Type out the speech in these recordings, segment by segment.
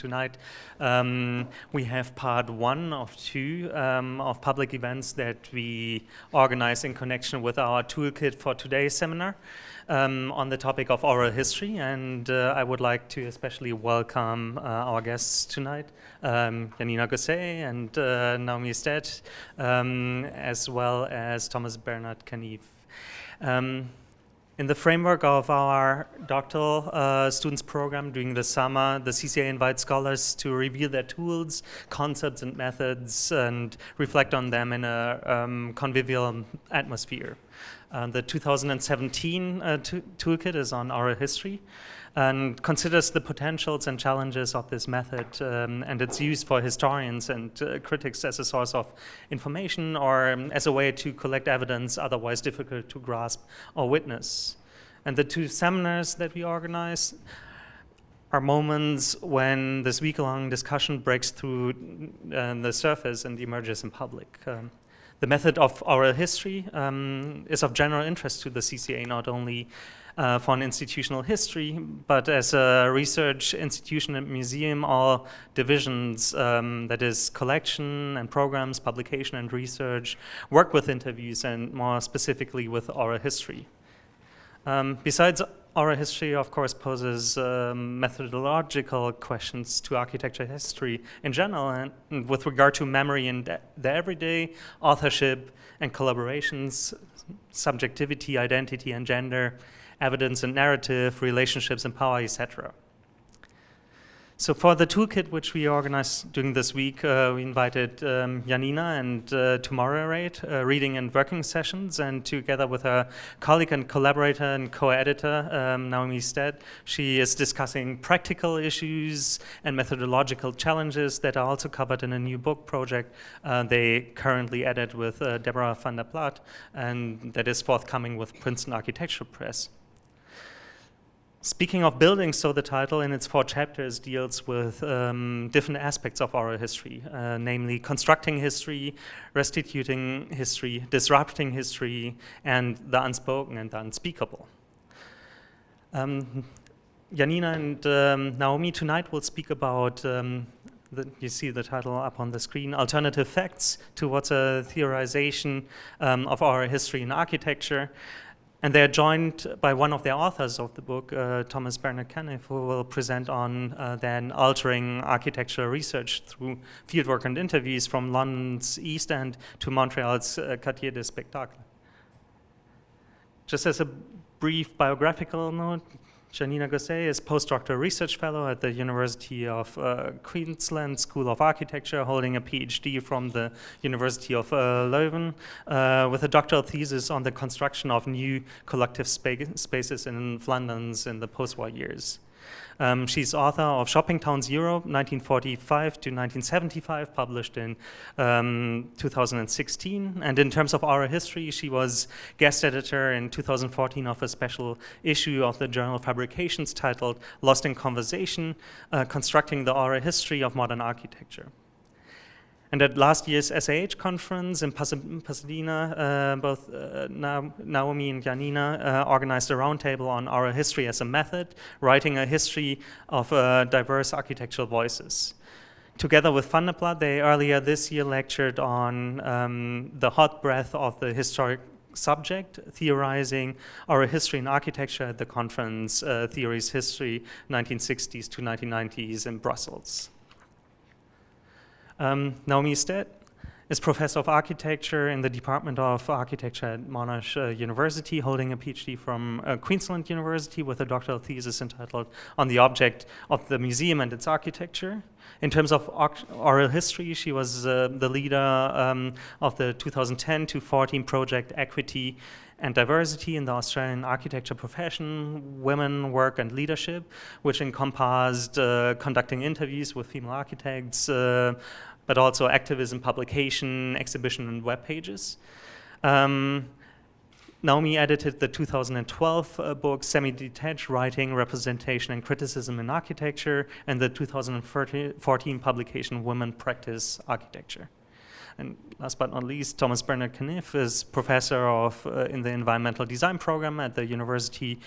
tonight. We have part 1 of 2 of public events that we organize in connection with our toolkit for today's seminar on the topic of oral history. And I would like to especially welcome our guests tonight, Janina Gosseye and Naomi Stead, as well as Thomas Bernard Kenniff. In the framework of our doctoral students program during the summer, the CCA invites scholars to review their tools, concepts, and methods and reflect on them in a convivial atmosphere. The 2017 toolkit is on oral history and considers the potentials and challenges of this method and its use for historians and critics as a source of information or as a way to collect evidence otherwise difficult to grasp or witness. And the 2 seminars that we organize are moments when this week-long discussion breaks through the surface and emerges in public. The method of oral history is of general interest to the CCA, not only for an institutional history, but as a research institution and museum, all divisions, that is collection and programs, publication and research, work with interviews and more specifically with oral history. Besides, oral history, of course, poses methodological questions to architecture history in general, and with regard to memory in the everyday, authorship and collaborations, subjectivity, identity and gender, evidence and narrative, relationships and power, etc. So for the toolkit which we organized during this week, we invited Janina and to moderate reading and working sessions, and together with her colleague and collaborator and co-editor, Naomi Stead, she is discussing practical issues and methodological challenges that are also covered in a new book project they currently edit with Deborah van der Plaat, and that is forthcoming with Princeton Architecture Press. Speaking of buildings, so the title in its 4 chapters deals with different aspects of oral history, namely constructing history, restituting history, disrupting history, and the unspoken and the unspeakable. Janina and Naomi tonight will speak about, you see the title up on the screen, Alternative Facts Towards a Theorization of Oral History in Architecture. And they're joined by one of the authors of the book, Thomas Bernard Kenniff, who will present on then altering architectural research through fieldwork and interviews from London's East End to Montreal's Quartier des Spectacles. Just as a brief biographical note, Janina Gosseye is postdoctoral research fellow at the University of Queensland School of Architecture, holding a PhD from the University of Leuven, with a doctoral thesis on the construction of new collective spaces in Flanders in the post-war years. She's author of Shopping Towns Europe, 1945 to 1975, published in 2016. And in terms of oral history, she was guest editor in 2014 of a special issue of the journal Fabrications titled Lost in Conversation, Constructing the Oral History of Modern Architecture. And at last year's SAH conference in Pasadena, both Naomi and Janina organized a roundtable on oral history as a method, writing a history of diverse architectural voices. Together with Van der Plaat, they earlier this year lectured on the hot breath of the historic subject, theorizing oral history in architecture at the conference Theories History 1960s to 1990s in Brussels. Naomi Stead is professor of architecture in the Department of Architecture at Monash University, holding a PhD from Queensland University with a doctoral thesis entitled On the Object of the Museum and Its Architecture. In terms of oral history, she was the leader of the 2010 to 14 project Equity and Diversity in the Australian architecture profession, Women, Work and Leadership, which encompassed conducting interviews with female architects, but also activism, publication, exhibition and web pages. Naomi edited the 2012 book Semi-Detached Writing, Representation and Criticism in Architecture, and the 2014 publication Women Practice Architecture. And last but not least, Thomas Bernard Kenniff is professor in the environmental design program at the Université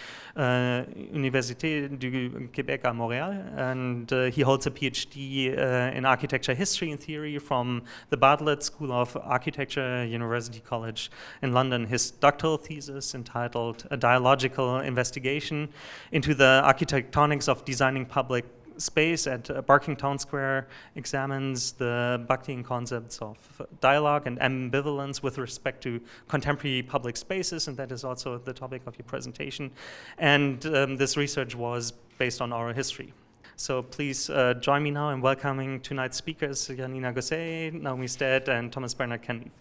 du Québec à Montréal, and he holds a PhD in architecture history and theory from the Bartlett School of Architecture, University College in London. His doctoral thesis, entitled A Dialogical Investigation into the Architectonics of Designing Public Space at Barking Town Square, examines the Bakhtian concepts of dialogue and ambivalence with respect to contemporary public spaces, and that is also the topic of your presentation. And this research was based on oral history. So please join me now in welcoming tonight's speakers, Janina Gosseye, Naomi Stead, and Thomas Bernard Kenniff.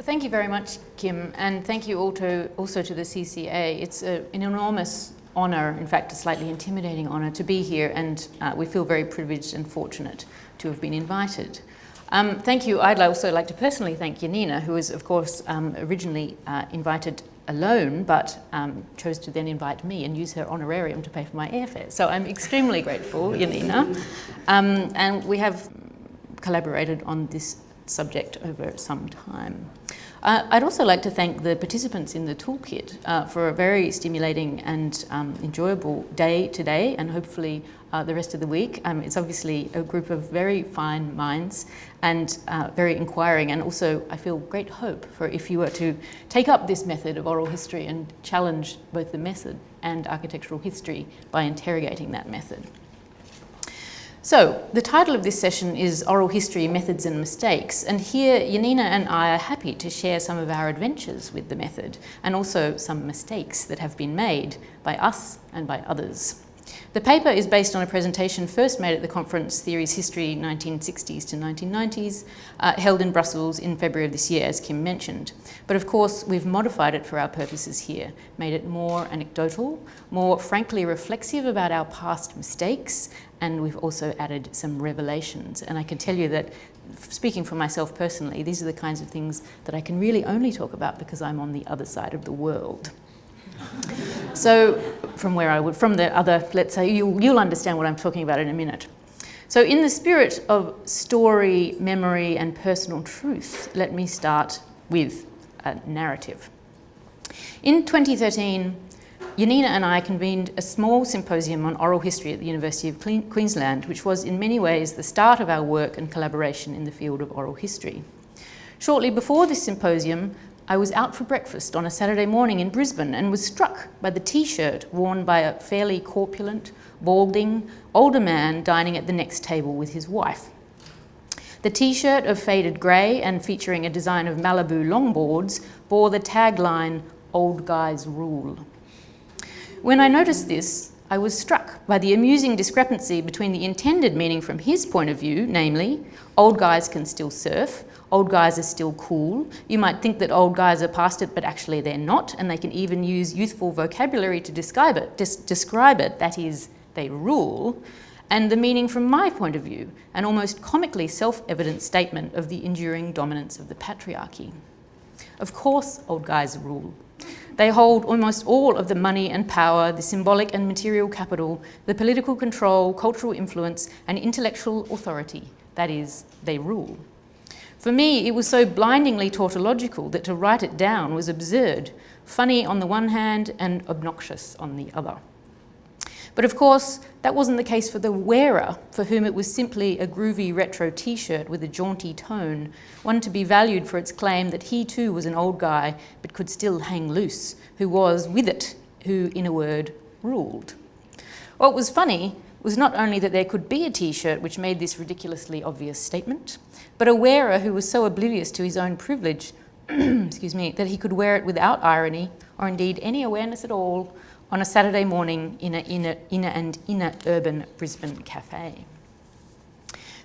Thank you very much, Kim, and thank you also to the CCA. It's an enormous honour, in fact a slightly intimidating honour, to be here, and we feel very privileged and fortunate to have been invited. Thank you. I'd also like to personally thank Janina, who was of course originally invited alone, but chose to then invite me and use her honorarium to pay for my airfare. So I'm extremely grateful, Janina, and we have collaborated on this subject over some time. I'd also like to thank the participants in the Toolkit for a very stimulating and enjoyable day today, and hopefully the rest of the week. It's obviously a group of very fine minds and very inquiring, and also I feel great hope for if you were to take up this method of oral history and challenge both the method and architectural history by interrogating that method. So, the title of this session is Oral History, Methods and Mistakes, and here Janina and I are happy to share some of our adventures with the method, and also some mistakes that have been made by us and by others. The paper is based on a presentation first made at the conference Theories, History 1960s to 1990s, held in Brussels in February of this year, as Kim mentioned. But of course, we've modified it for our purposes here, made it more anecdotal, more frankly reflexive about our past mistakes, and we've also added some revelations. And I can tell you that, speaking for myself personally, these are the kinds of things that I can really only talk about because I'm on the other side of the world. So, from the other, let's say, you'll understand what I'm talking about in a minute. So, in the spirit of story, memory, and personal truth, let me start with a narrative. In 2013, Janina and I convened a small symposium on oral history at the University of Queensland, which was in many ways the start of our work and collaboration in the field of oral history. Shortly before this symposium, I was out for breakfast on a Saturday morning in Brisbane and was struck by the t-shirt worn by a fairly corpulent, balding, older man dining at the next table with his wife. The t-shirt of faded grey and featuring a design of Malibu longboards bore the tagline, "Old Guys Rule." When I noticed this, I was struck by the amusing discrepancy between the intended meaning from his point of view, namely, old guys can still surf, old guys are still cool. You might think that old guys are past it, but actually they're not, and they can even use youthful vocabulary to describe it, that is, they rule. And the meaning from my point of view, an almost comically self-evident statement of the enduring dominance of the patriarchy. Of course, old guys rule. They hold almost all of the money and power, the symbolic and material capital, the political control, cultural influence, and intellectual authority. That is, they rule. For me, it was so blindingly tautological that to write it down was absurd, funny on the one hand and obnoxious on the other. But of course, that wasn't the case for the wearer, for whom it was simply a groovy retro t-shirt with a jaunty tone, one to be valued for its claim that he too was an old guy but could still hang loose, who was with it, who, in a word, ruled. What was funny was not only that there could be a t-shirt which made this ridiculously obvious statement, but a wearer who was so oblivious to his own privilege, that he could wear it without irony, or indeed any awareness at all, on a Saturday morning in an inner urban Brisbane cafe.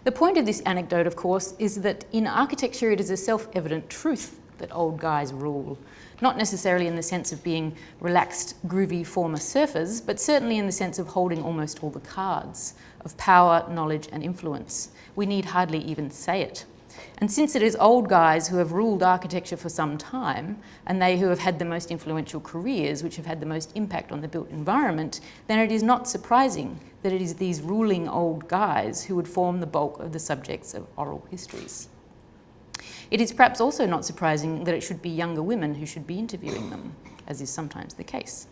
The point of this anecdote, of course, is that in architecture it is a self-evident truth that old guys rule, not necessarily in the sense of being relaxed, groovy former surfers, but certainly in the sense of holding almost all the cards of power, knowledge and influence. We need hardly even say it. And since it is old guys who have ruled architecture for some time, and they who have had the most influential careers, which have had the most impact on the built environment, then it is not surprising that it is these ruling old guys who would form the bulk of the subjects of oral histories. It is perhaps also not surprising that it should be younger women who should be interviewing them, as is sometimes the case.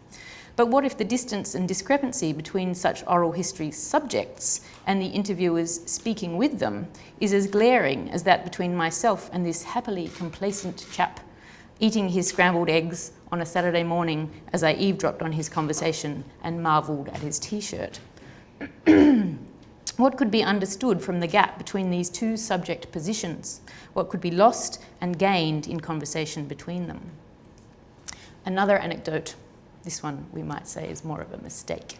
But what if the distance and discrepancy between such oral history subjects and the interviewers speaking with them is as glaring as that between myself and this happily complacent chap eating his scrambled eggs on a Saturday morning as I eavesdropped on his conversation and marvelled at his t-shirt? What could be understood from the gap between these two subject positions? What could be lost and gained in conversation between them? Another anecdote. This one, we might say, is more of a mistake.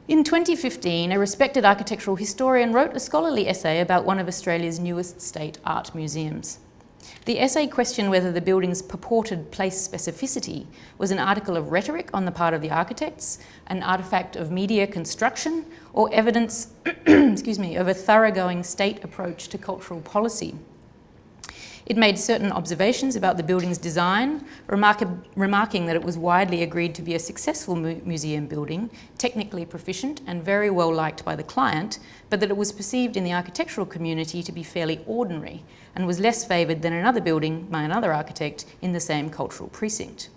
In 2015, a respected architectural historian wrote a scholarly essay about one of Australia's newest state art museums. The essay questioned whether the building's purported place specificity was an article of rhetoric on the part of the architects, an artefact of media construction, or evidence of a thoroughgoing state approach to cultural policy. It made certain observations about the building's design, remarking that it was widely agreed to be a successful museum building, technically proficient and very well liked by the client, but that it was perceived in the architectural community to be fairly ordinary and was less favoured than another building by another architect in the same cultural precinct.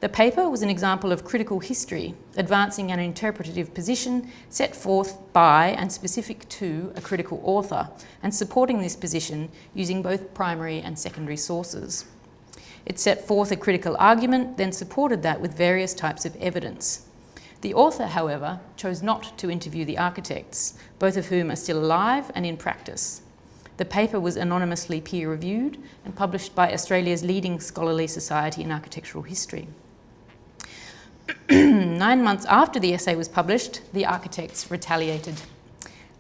The paper was an example of critical history, advancing an interpretative position set forth by and specific to a critical author, and supporting this position using both primary and secondary sources. It set forth a critical argument, then supported that with various types of evidence. The author, however, chose not to interview the architects, both of whom are still alive and in practice. The paper was anonymously peer-reviewed and published by Australia's leading scholarly society in architectural history. 9 months after the essay was published, the architects retaliated,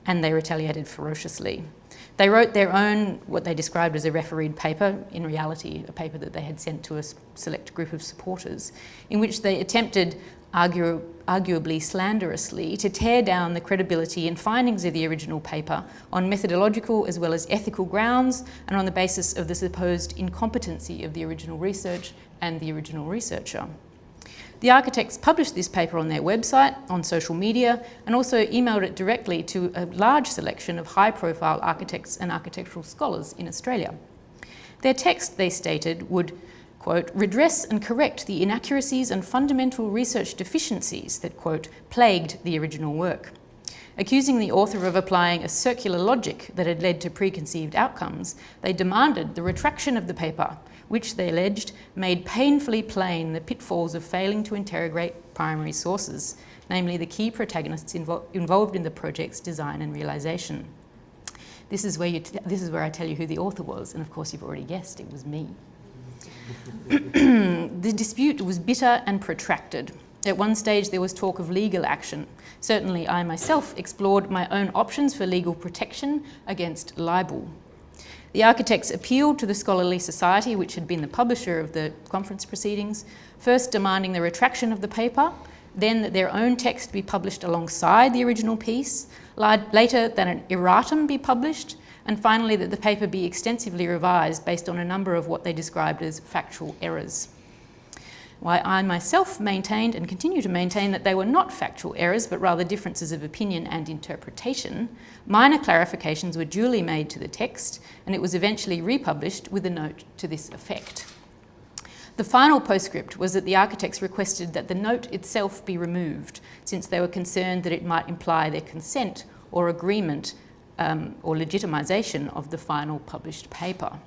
and they retaliated ferociously. They wrote their own, what they described as a refereed paper, in reality a paper that they had sent to a select group of supporters, in which they attempted, arguably slanderously, to tear down the credibility and findings of the original paper on methodological as well as ethical grounds, and on the basis of the supposed incompetency of the original research and the original researcher. The architects published this paper on their website, on social media, and also emailed it directly to a large selection of high-profile architects and architectural scholars in Australia. Their text, they stated, would, quote, redress and correct the inaccuracies and fundamental research deficiencies that, quote, plagued the original work. Accusing the author of applying a circular logic that had led to preconceived outcomes, they demanded the retraction of the paper, which they alleged made painfully plain the pitfalls of failing to interrogate primary sources, namely the key protagonists involved in the project's design and realisation. This is where I tell you who the author was, and of course you've already guessed, it was me. The dispute was bitter and protracted. At one stage there was talk of legal action. Certainly I myself explored my own options for legal protection against libel. The architects appealed to the Scholarly Society, which had been the publisher of the conference proceedings, first demanding the retraction of the paper, then that their own text be published alongside the original piece, later that an erratum be published, and finally that the paper be extensively revised based on a number of what they described as factual errors. While I myself maintained and continue to maintain that they were not factual errors, but rather differences of opinion and interpretation, minor clarifications were duly made to the text, and it was eventually republished with a note to this effect. The final postscript was that the architects requested that the note itself be removed, since they were concerned that it might imply their consent or agreement or legitimisation of the final published paper.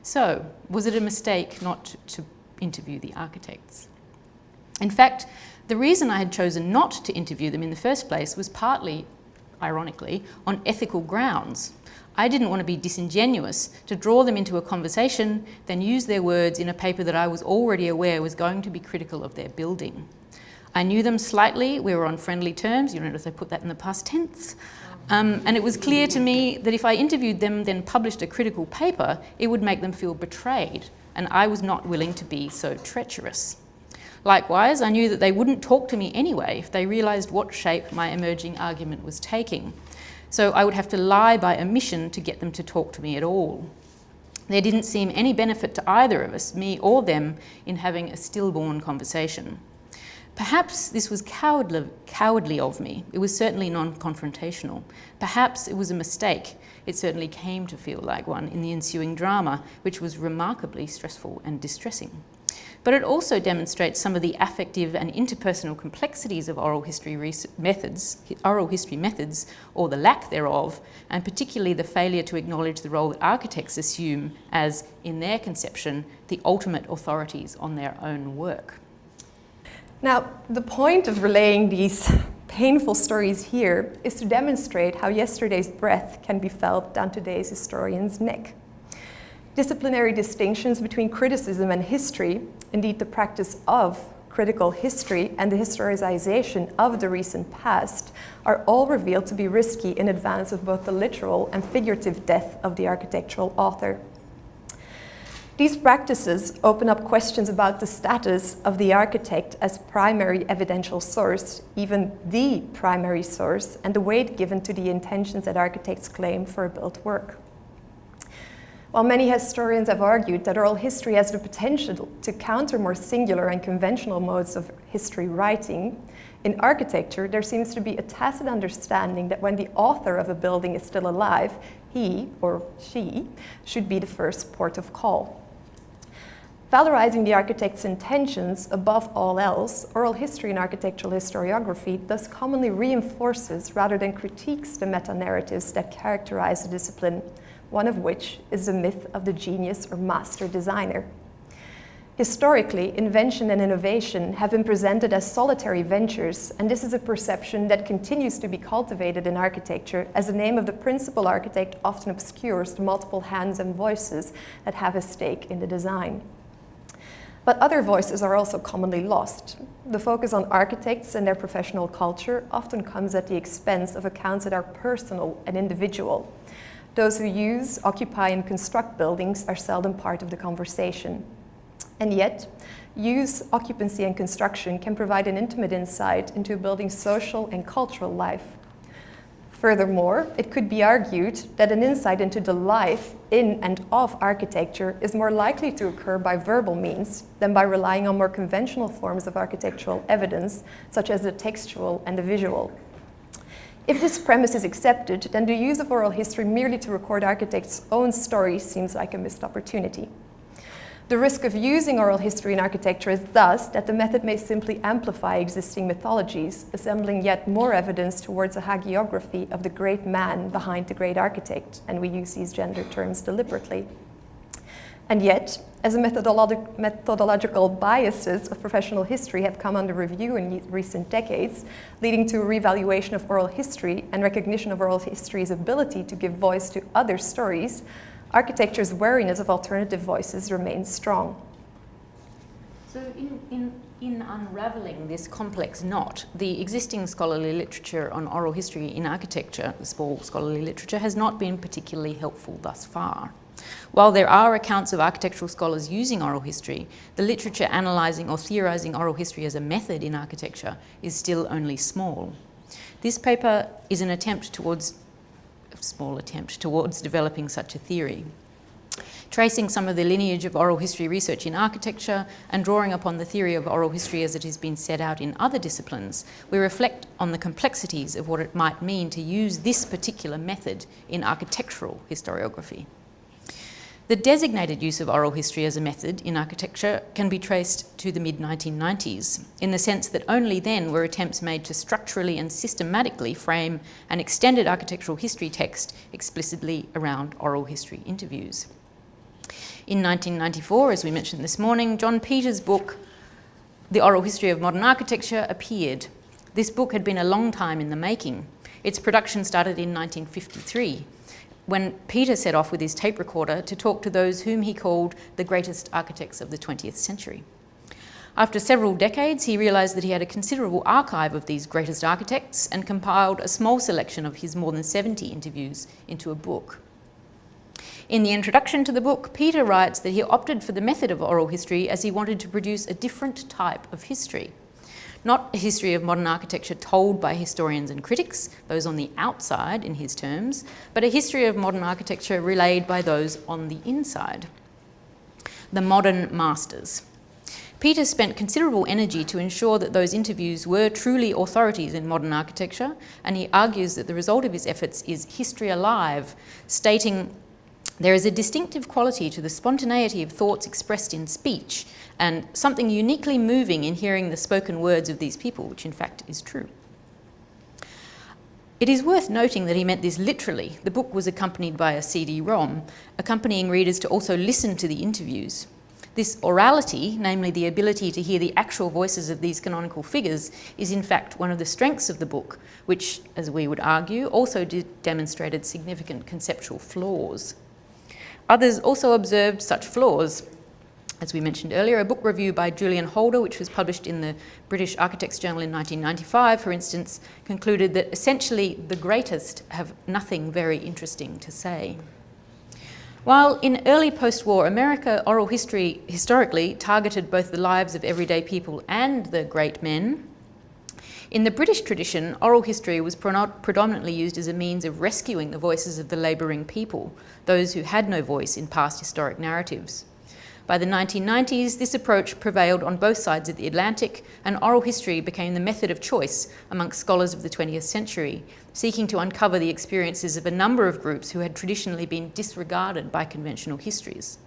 So, was it a mistake not to interview the architects? In fact, the reason I had chosen not to interview them in the first place was partly, ironically, on ethical grounds. I didn't want to be disingenuous to draw them into a conversation, then use their words in a paper that I was already aware was going to be critical of their building. I knew them slightly, we were on friendly terms, you notice I put that in the past tense, and it was clear to me that if I interviewed them, then published a critical paper, it would make them feel betrayed, and I was not willing to be so treacherous. Likewise, I knew that they wouldn't talk to me anyway if they realised what shape my emerging argument was taking. so I would have to lie by omission to get them to talk to me at all. There didn't seem any benefit to either of us, me or them, in having a stillborn conversation. Perhaps this was cowardly of me. It was certainly non-confrontational. Perhaps it was a mistake. It certainly came to feel like one in the ensuing drama, which was remarkably stressful and distressing. But it also demonstrates some of the affective and interpersonal complexities of oral history methods, or the lack thereof, and particularly the failure to acknowledge the role that architects assume as, in their conception, the ultimate authorities on their own work. Now, the point of relaying these painful stories here is to demonstrate how yesterday's breath can be felt down today's historian's neck. Disciplinary distinctions between criticism and history, indeed the practice of critical history and the historicization of the recent past, are all revealed to be risky in advance of both the literal and figurative death of the architectural author. These practices open up questions about the status of the architect as primary evidential source, even the primary source, and the weight given to the intentions that architects claim for a built work. While many historians have argued that oral history has the potential to counter more singular and conventional modes of history writing, in architecture there seems to be a tacit understanding that when the author of a building is still alive, he or she should be the first port of call. Valorizing the architect's intentions above all else, oral history and architectural historiography thus commonly reinforces rather than critiques the meta-narratives that characterize the discipline, one of which is the myth of the genius or master designer. Historically, invention and innovation have been presented as solitary ventures, and this is a perception that continues to be cultivated in architecture, as the name of the principal architect often obscures the multiple hands and voices that have a stake in the design. But other voices are also commonly lost. The focus on architects and their professional culture often comes at the expense of accounts that are personal and individual. Those who use, occupy, and construct buildings are seldom part of the conversation. And yet, use, occupancy, and construction can provide an intimate insight into a building's social and cultural life. Furthermore, it could be argued that an insight into the life in and of architecture is more likely to occur by verbal means than by relying on more conventional forms of architectural evidence, such as the textual and the visual. If this premise is accepted, then the use of oral history merely to record architects' own stories seems like a missed opportunity. The risk of using oral history in architecture is thus that the method may simply amplify existing mythologies, assembling yet more evidence towards a hagiography of the great man behind the great architect, and we use these gender terms deliberately. And yet, as the methodological biases of professional history have come under review in recent decades, leading to a revaluation of oral history and recognition of oral history's ability to give voice to other stories, architecture's wariness of alternative voices remains strong. So in unravelling this complex knot, the existing scholarly literature on oral history in architecture, the small scholarly literature, has not been particularly helpful thus far. While there are accounts of architectural scholars using oral history, the literature analysing or theorising oral history as a method in architecture is still only small. This paper is an small attempt towards developing such a theory. Tracing some of the lineage of oral history research in architecture and drawing upon the theory of oral history as it has been set out in other disciplines, we reflect on the complexities of what it might mean to use this particular method in architectural historiography. The designated use of oral history as a method in architecture can be traced to the mid-1990s, in the sense that only then were attempts made to structurally and systematically frame an extended architectural history text explicitly around oral history interviews. In 1994, as we mentioned this morning, John Peters' book, The Oral History of Modern Architecture, appeared. This book had been a long time in the making. Its production started in 1953, when Peter set off with his tape recorder to talk to those whom he called the greatest architects of the 20th century. After several decades, he realised that he had a considerable archive of these greatest architects and compiled a small selection of his more than 70 interviews into a book. In the introduction to the book, Peter writes that he opted for the method of oral history as he wanted to produce a different type of history. not a history of modern architecture told by historians and critics, those on the outside in his terms, but a history of modern architecture relayed by those on the inside, the modern masters. Peter spent considerable energy to ensure that those interviews were truly authorities in modern architecture, and he argues that the result of his efforts is history alive, stating, "There is a distinctive quality to the spontaneity of thoughts expressed in speech, and something uniquely moving in hearing the spoken words of these people," which in fact is true. It is worth noting that he meant this literally. The book was accompanied by a CD-ROM, accompanying readers to also listen to the interviews. This orality, namely the ability to hear the actual voices of these canonical figures, is in fact one of the strengths of the book, which, as we would argue, also demonstrated significant conceptual flaws. Others also observed such flaws. As we mentioned earlier, a book review by Julian Holder, which was published in the British Architects Journal in 1995, for instance, concluded that essentially the greatest have nothing very interesting to say. While in early post-war America, oral history historically targeted both the lives of everyday people and the great men, in the British tradition, oral history was predominantly used as a means of rescuing the voices of the labouring people, those who had no voice in past historic narratives. By the 1990s, this approach prevailed on both sides of the Atlantic, and oral history became the method of choice amongst scholars of the 20th century, seeking to uncover the experiences of a number of groups who had traditionally been disregarded by conventional histories.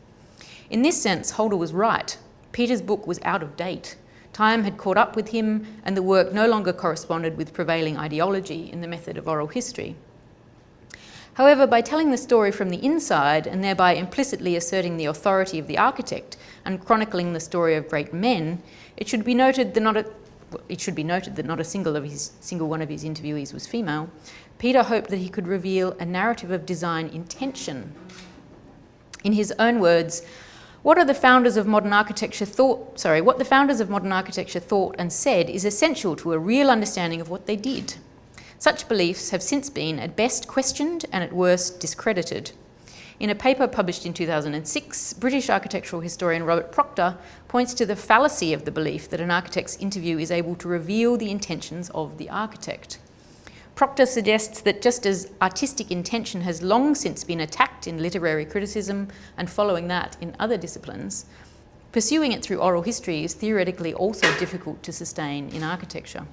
In this sense, Holder was right. Peter's book was out of date. Time had caught up with him, and the work no longer corresponded with prevailing ideology in the method of oral history. However, by telling the story from the inside and thereby implicitly asserting the authority of the architect and chronicling the story of great men, it should be noted that not a single one of his interviewees was female. Peter hoped that he could reveal a narrative of design intention. In his own words, what the founders of modern architecture thought and said is essential to a real understanding of what they did. Such beliefs have since been at best questioned and at worst discredited. In a paper published in 2006, British architectural historian Robert Proctor points to the fallacy of the belief that an architect's interview is able to reveal the intentions of the architect. Proctor suggests that just as artistic intention has long since been attacked in literary criticism and following that in other disciplines, pursuing it through oral history is theoretically also difficult to sustain in architecture.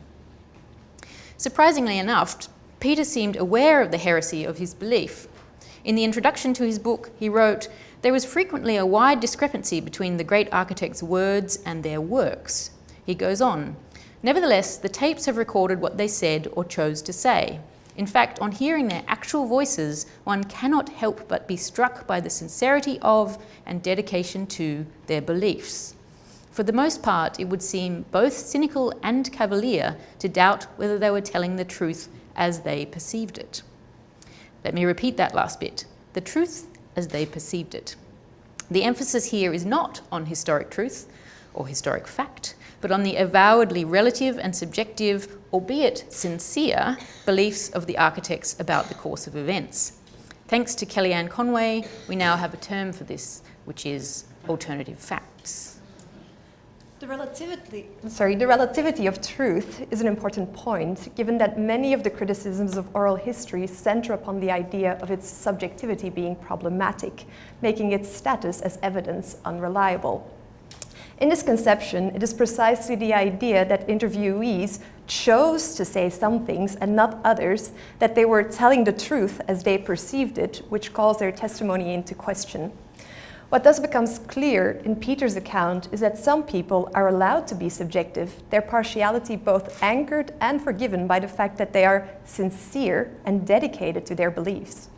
Surprisingly enough, Peter seemed aware of the heresy of his belief. In the introduction to his book, he wrote, "There was frequently a wide discrepancy between the great architects' words and their works." He goes on, "Nevertheless, the tapes have recorded what they said or chose to say. In fact, on hearing their actual voices, one cannot help but be struck by the sincerity of and dedication to their beliefs. For the most part, it would seem both cynical and cavalier to doubt whether they were telling the truth as they perceived it." Let me repeat that last bit. The truth as they perceived it. The emphasis here is not on historic truth or historic fact, but on the avowedly relative and subjective, albeit sincere, beliefs of the architects about the course of events. Thanks to Kellyanne Conway, we now have a term for this, which is alternative facts. The relativity of truth is an important point, given that many of the criticisms of oral history center upon the idea of its subjectivity being problematic, making its status as evidence unreliable. In this conception, it is precisely the idea that interviewees chose to say some things and not others, that they were telling the truth as they perceived it, which calls their testimony into question. What thus becomes clear in Peter's account is that some people are allowed to be subjective, their partiality both anchored and forgiven by the fact that they are sincere and dedicated to their beliefs.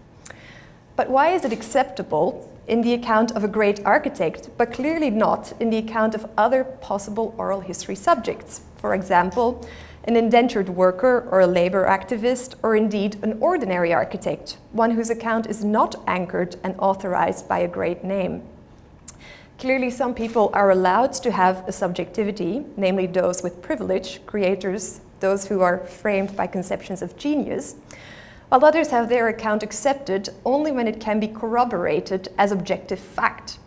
But why is it acceptable in the account of a great architect, but clearly not in the account of other possible oral history subjects? For example, an indentured worker or a labor activist, or indeed an ordinary architect, one whose account is not anchored and authorized by a great name. Clearly, some people are allowed to have a subjectivity, namely those with privilege, creators, those who are framed by conceptions of genius, while others have their account accepted only when it can be corroborated as objective fact.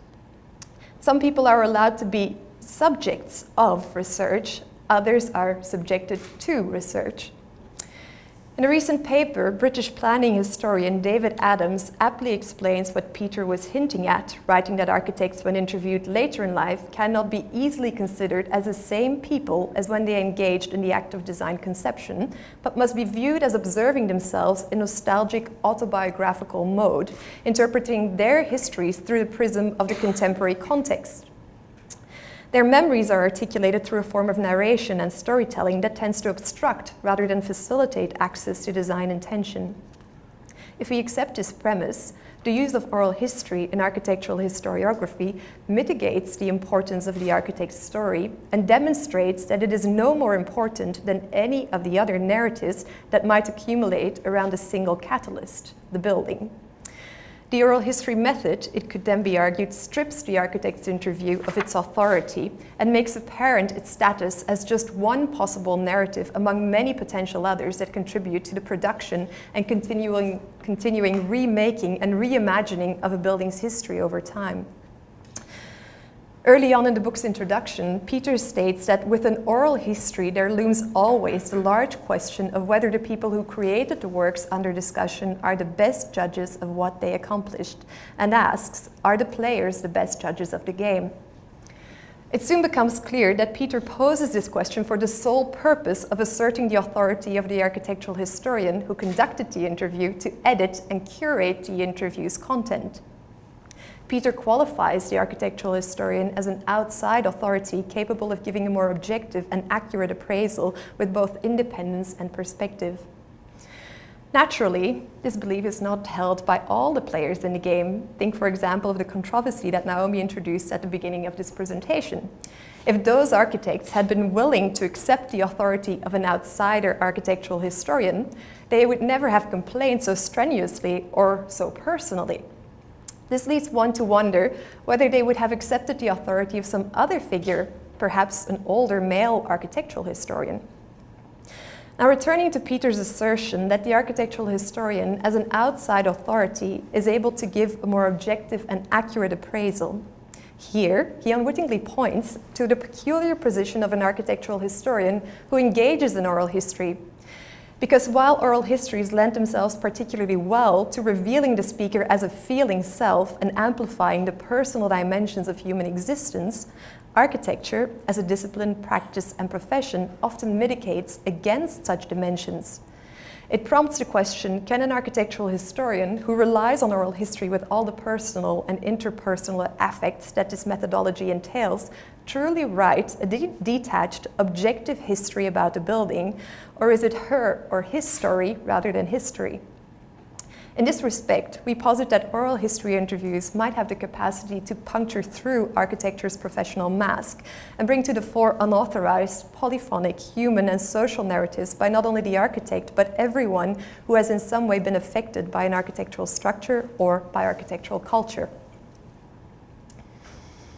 Some people are allowed to be subjects of research, Others are subjected to research. In a recent paper, British planning historian David Adams aptly explains what Peter was hinting at, writing that architects, when interviewed later in life, cannot be easily considered as the same people as when they engaged in the act of design conception, but must be viewed as observing themselves in nostalgic autobiographical mode, interpreting their histories through the prism of the contemporary context. Their memories are articulated through a form of narration and storytelling that tends to obstruct rather than facilitate access to design intention. If we accept this premise, the use of oral history in architectural historiography mitigates the importance of the architect's story and demonstrates that it is no more important than any of the other narratives that might accumulate around a single catalyst, the building. The oral history method, it could then be argued, strips the architect's interview of its authority and makes apparent its status as just one possible narrative among many potential others that contribute to the production and continuing remaking and reimagining of a building's history over time. Early on in the book's introduction, Peter states that with an oral history, there looms always the large question of whether the people who created the works under discussion are the best judges of what they accomplished, and asks, are the players the best judges of the game? It soon becomes clear that Peter poses this question for the sole purpose of asserting the authority of the architectural historian who conducted the interview to edit and curate the interview's content. Peter qualifies the architectural historian as an outside authority capable of giving a more objective and accurate appraisal with both independence and perspective. Naturally, this belief is not held by all the players in the game. Think, for example, of the controversy that Naomi introduced at the beginning of this presentation. If those architects had been willing to accept the authority of an outsider architectural historian, they would never have complained so strenuously or so personally. This leads one to wonder whether they would have accepted the authority of some other figure, perhaps an older male architectural historian. Now, returning to Peter's assertion that the architectural historian, as an outside authority, is able to give a more objective and accurate appraisal. Here, he unwittingly points to the peculiar position of an architectural historian who engages in oral history. Because while oral histories lend themselves particularly well to revealing the speaker as a feeling self and amplifying the personal dimensions of human existence, architecture, as a discipline, practice, and profession, often mitigates against such dimensions. It prompts the question, can an architectural historian who relies on oral history with all the personal and interpersonal affects that this methodology entails truly write a detached, objective history about the building, or is it her or his story rather than history? In this respect, we posit that oral history interviews might have the capacity to puncture through architecture's professional mask and bring to the fore unauthorized, polyphonic, human and social narratives by not only the architect, but everyone who has in some way been affected by an architectural structure or by architectural culture.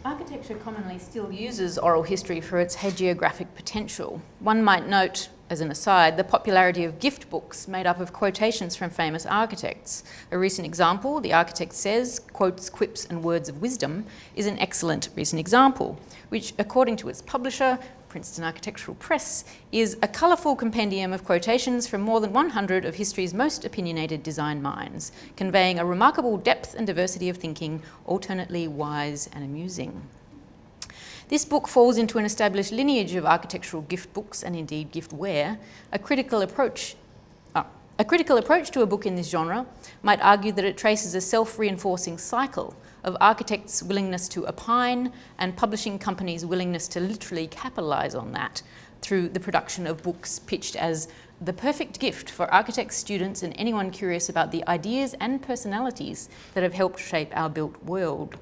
Architecture commonly still uses oral history for its hagiographic potential. One might note, as an aside, the popularity of gift books made up of quotations from famous architects. A recent example, The Architect Says, Quotes, Quips and Words of Wisdom, is an excellent recent example, which, according to its publisher, Princeton Architectural Press, is a colourful compendium of quotations from more than 100 of history's most opinionated design minds, conveying a remarkable depth and diversity of thinking, alternately wise and amusing. This book falls into an established lineage of architectural gift books and indeed giftware. A critical approach to a book in this genre might argue that it traces a self-reinforcing cycle of architects' willingness to opine and publishing companies' willingness to literally capitalise on that through the production of books pitched as the perfect gift for architects, students and anyone curious about the ideas and personalities that have helped shape our built world.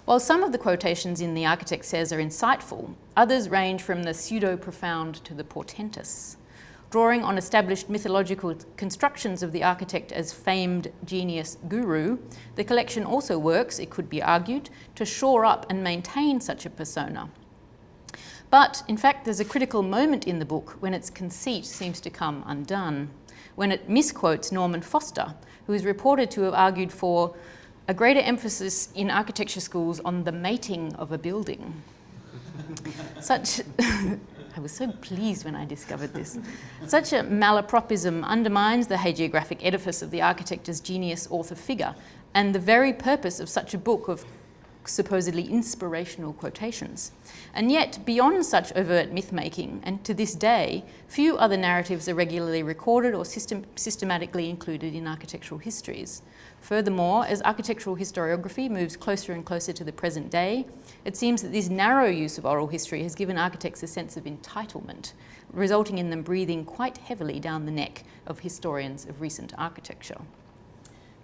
While some of the quotations in The Architect Says are insightful, others range from the pseudo-profound to the portentous. Drawing on established mythological constructions of the architect as famed genius guru, the collection also works, it could be argued, to shore up and maintain such a persona. But, in fact, there's a critical moment in the book when its conceit seems to come undone, when it misquotes Norman Foster, who is reported to have argued for a greater emphasis in architecture schools on the mating of a building. I was so pleased when I discovered this. Such a malapropism undermines the hagiographic edifice of the architect as genius author figure and the very purpose of such a book of supposedly inspirational quotations. And yet, beyond such overt myth-making, and to this day, few other narratives are regularly recorded or systematically included in architectural histories. Furthermore, as architectural historiography moves closer and closer to the present day, it seems that this narrow use of oral history has given architects a sense of entitlement, resulting in them breathing quite heavily down the neck of historians of recent architecture.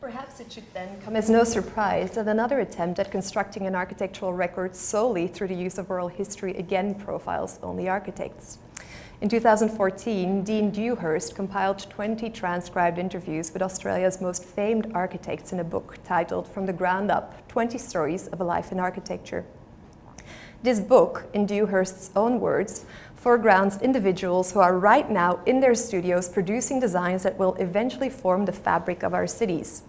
Perhaps it should then come as no surprise that another attempt at constructing an architectural record solely through the use of oral history again profiles only architects. In 2014, Dean Dewhurst compiled 20 transcribed interviews with Australia's most famed architects in a book titled From the Ground Up, 20 Stories of a Life in Architecture. This book, in Dewhurst's own words, foregrounds individuals who are right now in their studios producing designs that will eventually form the fabric of our cities.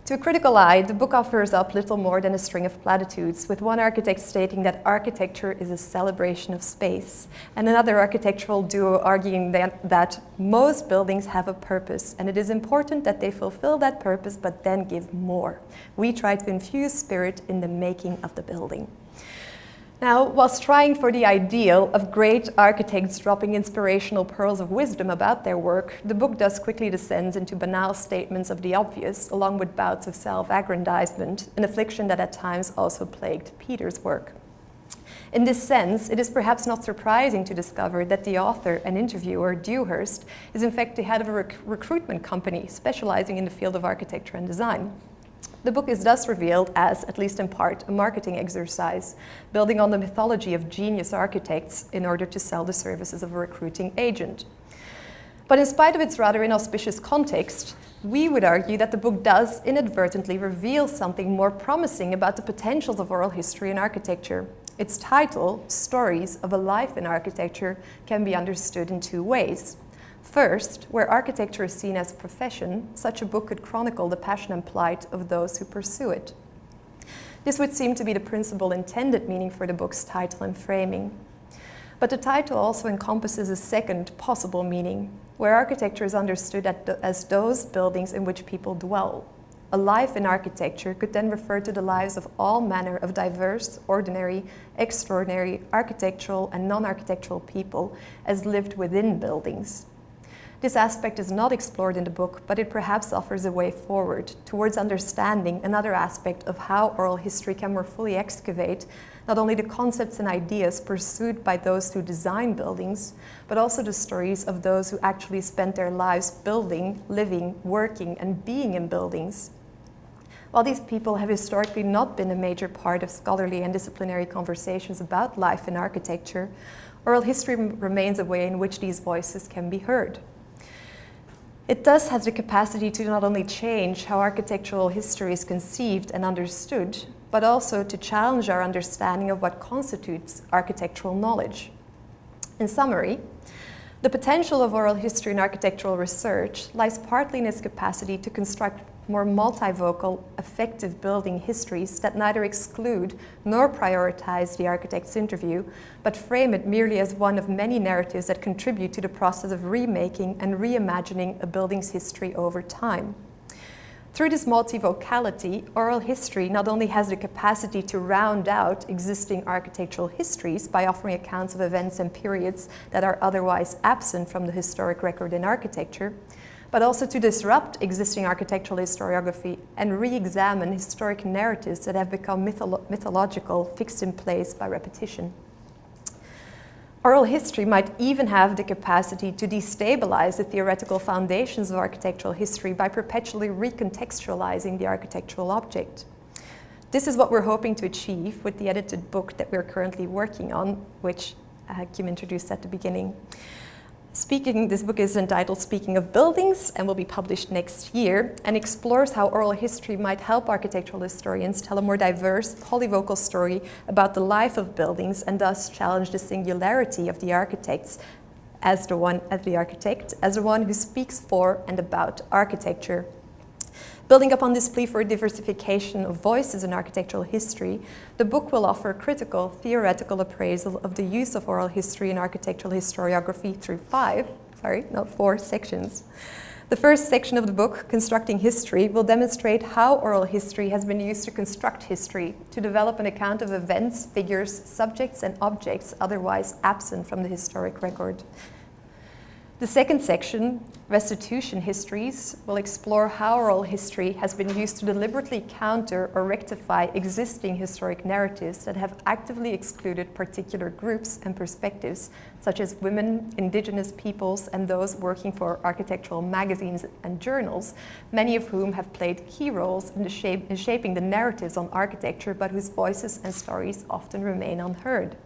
To a critical eye, the book offers up little more than a string of platitudes, with one architect stating that architecture is a celebration of space, and another architectural duo arguing that most buildings have a purpose, and it is important that they fulfill that purpose, but then give more. We try to infuse spirit in the making of the building. Now, while striving for the ideal of great architects dropping inspirational pearls of wisdom about their work, the book thus quickly descends into banal statements of the obvious, along with bouts of self-aggrandizement, an affliction that at times also plagued Peter's work. In this sense, it is perhaps not surprising to discover that the author and interviewer, Dewhurst, is in fact the head of a recruitment company specializing in the field of architecture and design. The book is thus revealed as, at least in part, a marketing exercise, building on the mythology of genius architects in order to sell the services of a recruiting agent. But in spite of its rather inauspicious context, we would argue that the book does inadvertently reveal something more promising about the potentials of oral history in architecture. Its title, Stories of a Life in Architecture, can be understood in two ways. First, where architecture is seen as a profession, such a book could chronicle the passion and plight of those who pursue it. This would seem to be the principal intended meaning for the book's title and framing. But the title also encompasses a second possible meaning, where architecture is understood as those buildings in which people dwell. A life in architecture could then refer to the lives of all manner of diverse, ordinary, extraordinary, architectural and non-architectural people as lived within buildings. This aspect is not explored in the book, but it perhaps offers a way forward towards understanding another aspect of how oral history can more fully excavate not only the concepts and ideas pursued by those who design buildings, but also the stories of those who actually spent their lives building, living, working, and being in buildings. While these people have historically not been a major part of scholarly and disciplinary conversations about life in architecture, oral history remains a way in which these voices can be heard. It thus has the capacity to not only change how architectural history is conceived and understood, but also to challenge our understanding of what constitutes architectural knowledge. In summary, the potential of oral history in architectural research lies partly in its capacity to construct more multivocal, effective building histories that neither exclude nor prioritize the architect's interview, but frame it merely as one of many narratives that contribute to the process of remaking and reimagining a building's history over time. Through this multivocality, oral history not only has the capacity to round out existing architectural histories by offering accounts of events and periods that are otherwise absent from the historic record in architecture, but also to disrupt existing architectural historiography and re-examine historic narratives that have become mythological, fixed in place by repetition. Oral history might even have the capacity to destabilize the theoretical foundations of architectural history by perpetually recontextualizing the architectural object. This is what we're hoping to achieve with the edited book that we're currently working on, which Kim introduced at the beginning. This book is entitled Speaking of Buildings and will be published next year and explores how oral history might help architectural historians tell a more diverse, polyvocal story about the life of buildings and thus challenge the singularity of the architect as the one who speaks for and about architecture. Building upon this plea for diversification of voices in architectural history, the book will offer a critical, theoretical appraisal of the use of oral history in architectural historiography through 4 sections. The first section of the book, Constructing History, will demonstrate how oral history has been used to construct history, to develop an account of events, figures, subjects, and objects otherwise absent from the historic record. The second section, Restitution Histories, will explore how oral history has been used to deliberately counter or rectify existing historic narratives that have actively excluded particular groups and perspectives, such as women, indigenous peoples, and those working for architectural magazines and journals, many of whom have played key roles in shaping the narratives on architecture, but whose voices and stories often remain unheard.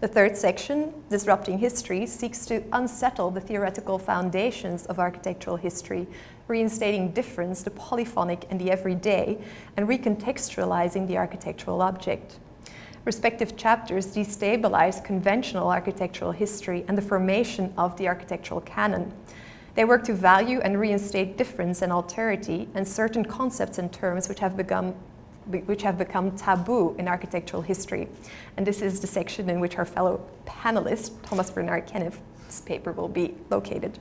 The third section, Disrupting History, seeks to unsettle the theoretical foundations of architectural history, reinstating difference, the polyphonic and the everyday, and recontextualizing the architectural object. Respective chapters destabilize conventional architectural history and the formation of the architectural canon. They work to value and reinstate difference and alterity and certain concepts and terms which have become taboo in architectural history. And this is the section in which our fellow panelist, Thomas Bernard Kenniff's paper, will be located.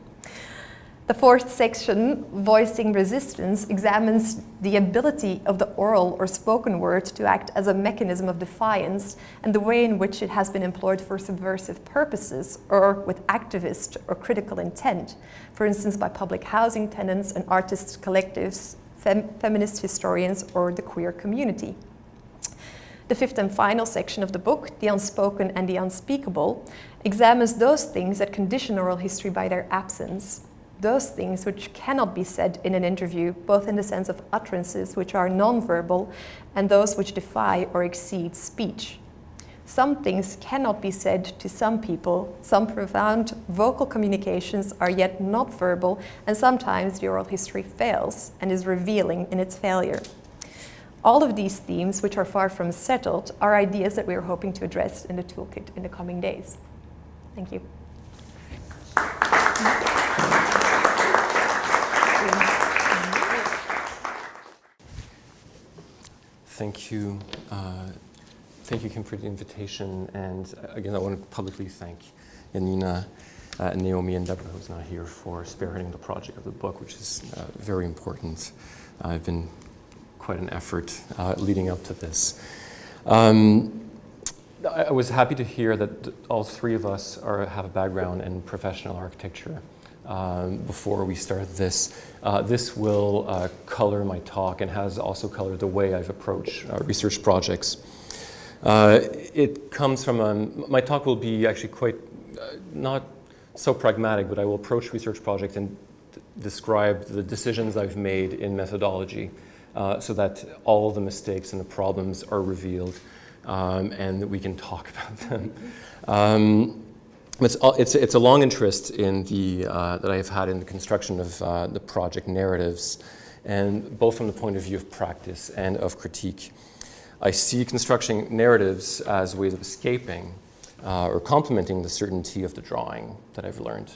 The fourth section, Voicing Resistance, examines the ability of the oral or spoken word to act as a mechanism of defiance and the way in which it has been employed for subversive purposes or with activist or critical intent, for instance by public housing tenants and artists collectives, feminist historians, or the queer community. The fifth and final section of the book, The Unspoken and the Unspeakable, examines those things that condition oral history by their absence, those things which cannot be said in an interview, both in the sense of utterances which are nonverbal and those which defy or exceed speech. Some things cannot be said to some people, some profound vocal communications are yet not verbal, and sometimes the oral history fails and is revealing in its failure. All of these themes, which are far from settled, are ideas that we are hoping to address in the toolkit in the coming days. Thank you. Thank you. Thank you, Kim, for the invitation. And again, I want to publicly thank Janina and Naomi and Deborah, who's not here, for spearheading the project of the book, which is very important. I've been quite an effort leading up to this. I was happy to hear that all three of us have a background in professional architecture. Before we start this, this will color my talk and has also colored the way I've approached research projects. It comes from, my talk will be actually quite, not so pragmatic, but I will approach research projects and describe the decisions I've made in methodology so that all the mistakes and the problems are revealed and that we can talk about them. It's a long interest in that I have had in the construction of the project narratives, and both from the point of view of practice and of critique. I see constructing narratives as ways of escaping or complementing the certainty of the drawing that I've learned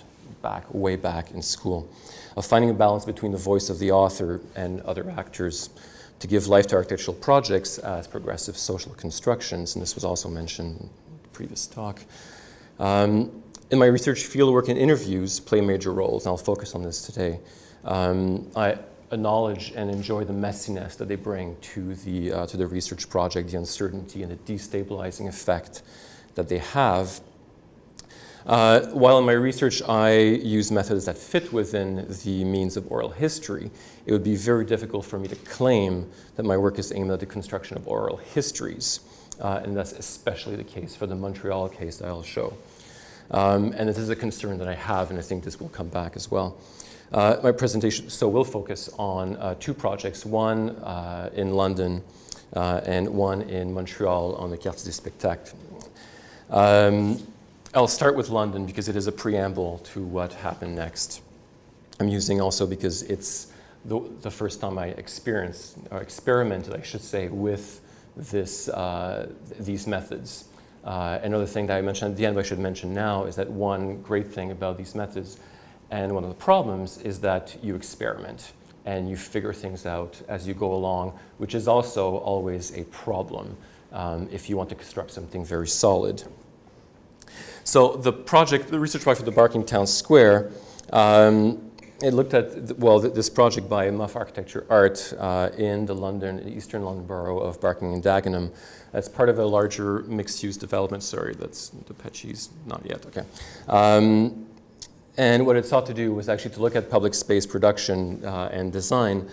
way back in school, of finding a balance between the voice of the author and other actors to give life to architectural projects as progressive social constructions, and this was also mentioned in the previous talk. In my research, fieldwork and interviews play major roles, and I'll focus on this today. I acknowledge and enjoy the messiness that they bring to the research project, the uncertainty and the destabilizing effect that they have. While in my research I use methods that fit within the means of oral history, it would be very difficult for me to claim that my work is aimed at the construction of oral histories, and that's especially the case for the Montreal case that I'll show. And this is a concern that I have, and I think this will come back as well. My presentation will focus on two projects, one in London and one in Montreal on the Quartier des Spectacles. I'll start with London because it is a preamble to what happened next. I'm using also because it's the first time I experimented, I should say, with these methods. Another thing that I mentioned at the end, but I should mention now, is that one great thing about these methods, and one of the problems, is that you experiment. and you figure things out as you go along, which is also always a problem if you want to construct something very solid. So the research project for the Barking Town Square, it looked at, this project by Muff Architecture Art in the Eastern London borough of Barking and Dagenham. That's part of a larger mixed-use development. Sorry, that's the Pecci's, not yet, okay. And what it sought to do was actually to look at public space production and design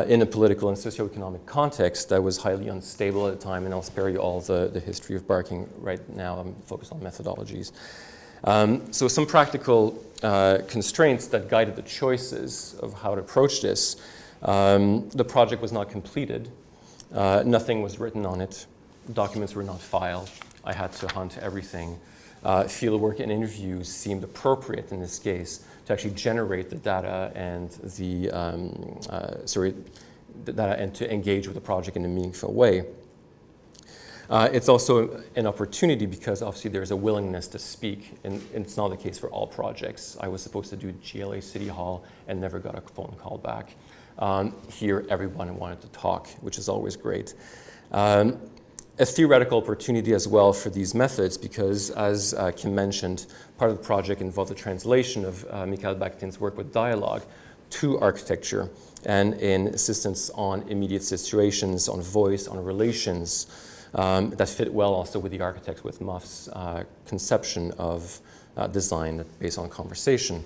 in a political and socioeconomic context that was highly unstable at the time, and I'll spare you all the history of Barking right now. I'm focused on methodologies. So some practical constraints that guided the choices of how to approach this. The project was not completed. Nothing was written on it. Documents were not filed. I had to hunt everything. Fieldwork and interviews seemed appropriate in this case to actually generate the data and to engage with the project in a meaningful way. It's also an opportunity because obviously there's a willingness to speak, and it's not the case for all projects. I was supposed to do GLA City Hall and never got a phone call back. Here, everyone wanted to talk, which is always great. A theoretical opportunity as well for these methods because, as Kim mentioned, part of the project involved the translation of Michael Bakhtin's work with dialogue to architecture and in assistance on immediate situations, on voice, on relations, that fit well also with the architect, with Muff's conception of design based on conversation.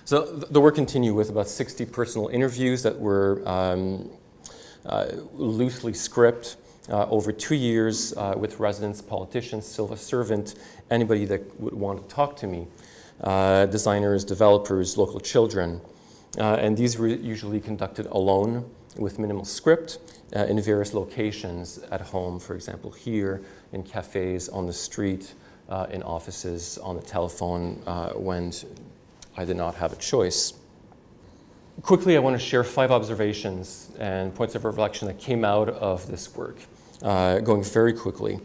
So the work continued with about 60 personal interviews that were loosely scripted over 2 years with residents, politicians, civil servant, anybody that would want to talk to me, designers, developers, local children. And these were usually conducted alone with minimal script in various locations at home, for example, here, in cafes, on the street, in offices, on the telephone, when I did not have a choice. Quickly, I want to share 5 observations and points of reflection that came out of this work, going very quickly.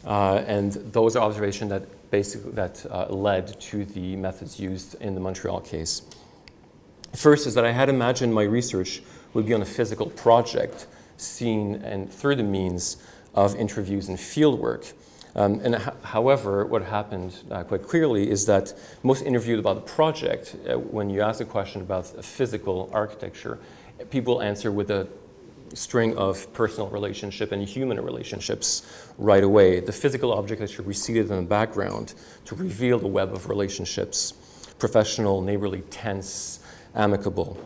And those are observations that led to the methods used in the Montreal case. First is that I had imagined my research would be on a physical project seen and through the means of interviews and fieldwork. However, what happened quite clearly is that most interviewed about the project, when you ask a question about a physical architecture, people answer with a string of personal relationship and human relationships right away. The physical object that should be seated in the background to reveal the web of relationships, professional, neighborly, tense, amicable.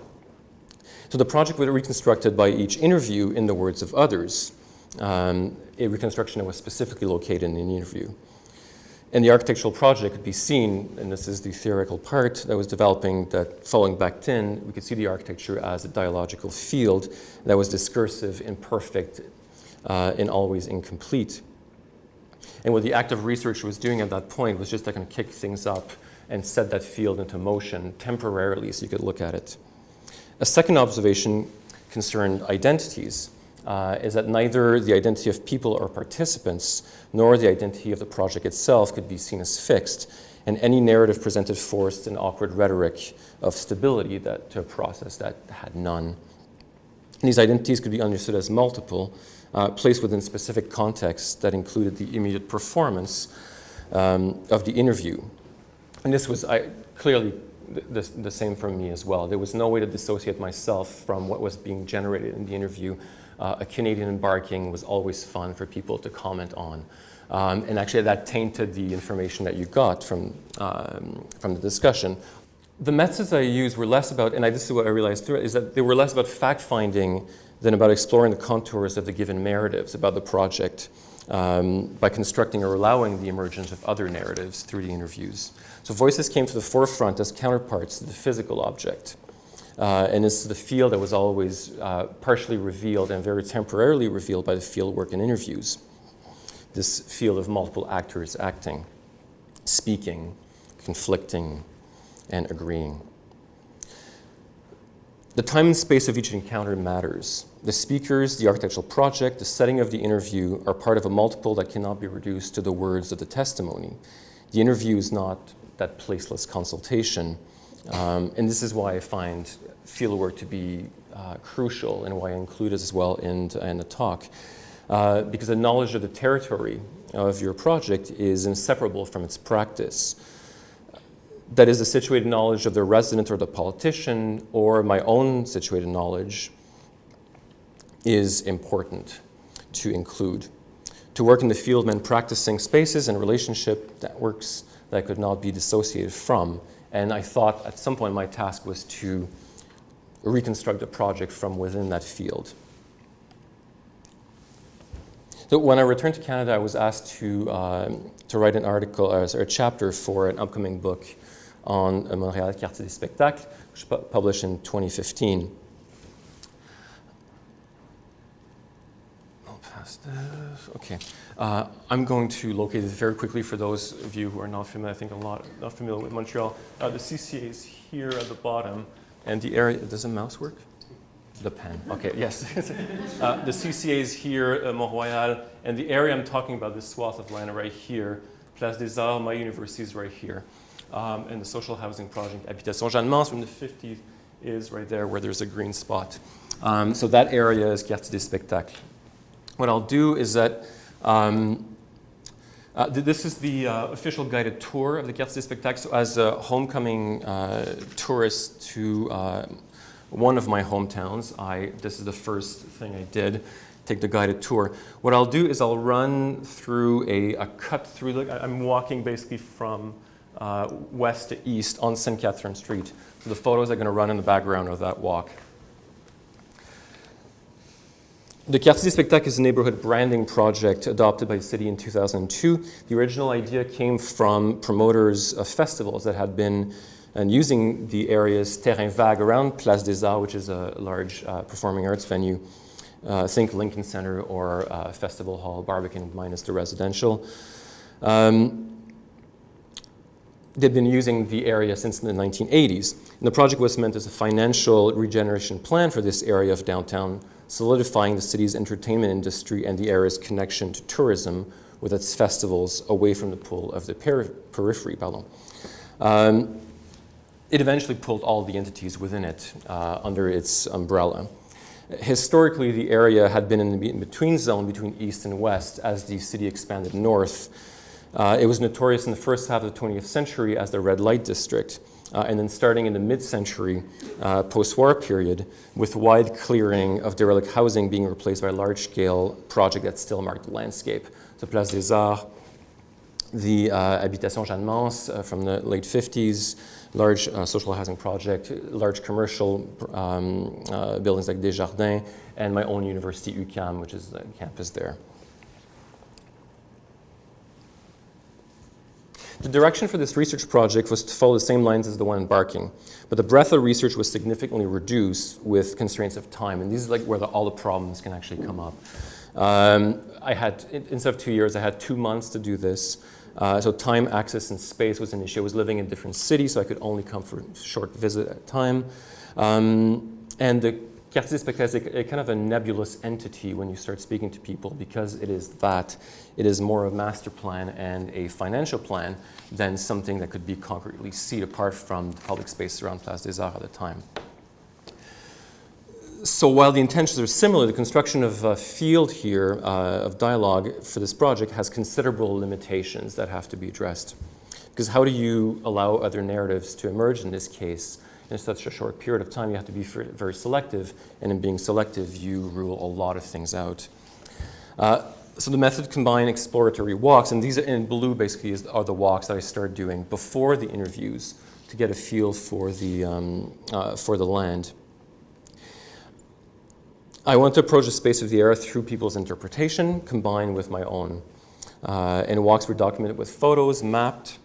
So the project was reconstructed by each interview in the words of others. A reconstruction that was specifically located in an interview. And the architectural project could be seen, and this is the theoretical part that was developing, that following Bakhtin, we could see the architecture as a dialogical field that was discursive, imperfect, and always incomplete. And what the active research was doing at that point was just to kind of kick things up and set that field into motion temporarily so you could look at it. A second observation concerned identities. Is that neither the identity of people or participants nor the identity of the project itself could be seen as fixed, and any narrative presented forced an awkward rhetoric of stability to a process that had none. And these identities could be understood as multiple, placed within specific contexts that included the immediate performance of the interview. And this was clearly the same for me as well. There was no way to dissociate myself from what was being generated in the interview. A Canadian in Barking was always fun for people to comment on. And actually that tainted the information that you got from the discussion. The methods I used were less about, and this is what I realized through it, is that they were less about fact-finding than about exploring the contours of the given narratives about the project by constructing or allowing the emergence of other narratives through the interviews. So voices came to the forefront as counterparts to the physical object. And this is the field that was always partially revealed and very temporarily revealed by the fieldwork and interviews. This field of multiple actors acting, speaking, conflicting, and agreeing. The time and space of each encounter matters. The speakers, the architectural project, the setting of the interview are part of a multiple that cannot be reduced to the words of the testimony. The interview is not that placeless consultation. And this is why I find fieldwork to be crucial and why I include it as well in the talk. Because the knowledge of the territory of your project is inseparable from its practice. That is, the situated knowledge of the resident or the politician, or my own situated knowledge, is important to include. To work in the field meant practicing spaces and relationship networks that could not be dissociated from. And I thought at some point my task was to reconstruct the project from within that field. So when I returned to Canada, I was asked to write an article, or a chapter for an upcoming book on Montreal, Quartier des Spectacles, which was published in 2015. I'll pass this. Okay. I'm going to locate it very quickly for those of you who are not familiar, I think not familiar with Montreal. The CCA is here at the bottom, and the area, does the mouse work? The pen, okay, yes. The CCA is here at Montreal, and the area I'm talking about, this swath of land right here, Place des Arts, my university is right here. And the social housing project, Habitation Jeannemans from the 50s is right there where there's a green spot. So that area is Quartier des Spectacles. What I'll do is that, this is the official guided tour of the Quartier des Spectacles. So as a homecoming tourist to one of my hometowns, this is the first thing I did, take the guided tour. What I'll do is I'll run through a cut through, I'm walking basically from west to east on St. Catherine Street. So the photos are going to run in the background of that walk. The Quartier des Spectacles is a neighborhood branding project adopted by the city in 2002. The original idea came from promoters of festivals that had been using the area's terrain vague around Place des Arts, which is a large performing arts venue. Think Lincoln Center or Festival Hall, Barbican minus the residential. They've been using the area since the 1980s. And the project was meant as a financial regeneration plan for this area of downtown, solidifying the city's entertainment industry and the area's connection to tourism with its festivals away from the pull of the periphery. It eventually pulled all the entities within it under its umbrella. Historically, the area had been in the in-between zone between east and west as the city expanded north. It was notorious in the first half of the 20th century as the red light district, and then starting in the mid-century post-war period with wide clearing of derelict housing being replaced by a large-scale project that still marked the landscape. So Place des Arts, the Habitation Jeannemans from the late 50s, large social housing project, large commercial buildings like Desjardins, and my own university, UQAM, which is the campus there. The direction for this research project was to follow the same lines as the one embarking, but the breadth of research was significantly reduced with constraints of time, and these are where all the problems can actually come up. I had, instead of 2 years, I had 2 months to do this. So time, access, and space was an issue. I was living in different cities, so I could only come for a short visit at a time. And the Quartier des Spectacles is a kind of a nebulous entity when you start speaking to people, because it is that. It is more of a master plan and a financial plan than something that could be concretely seen apart from the public space around Place des Arts at the time. So while the intentions are similar, the construction of a field here of dialogue for this project has considerable limitations that have to be addressed. Because how do you allow other narratives to emerge in this case? In such a short period of time, you have to be very selective, and in being selective, you rule a lot of things out. So the method combined exploratory walks, and these are in blue basically are the walks that I started doing before the interviews to get a feel for the land. I want to approach the space of the area through people's interpretation combined with my own. And walks were documented with photos, mapped,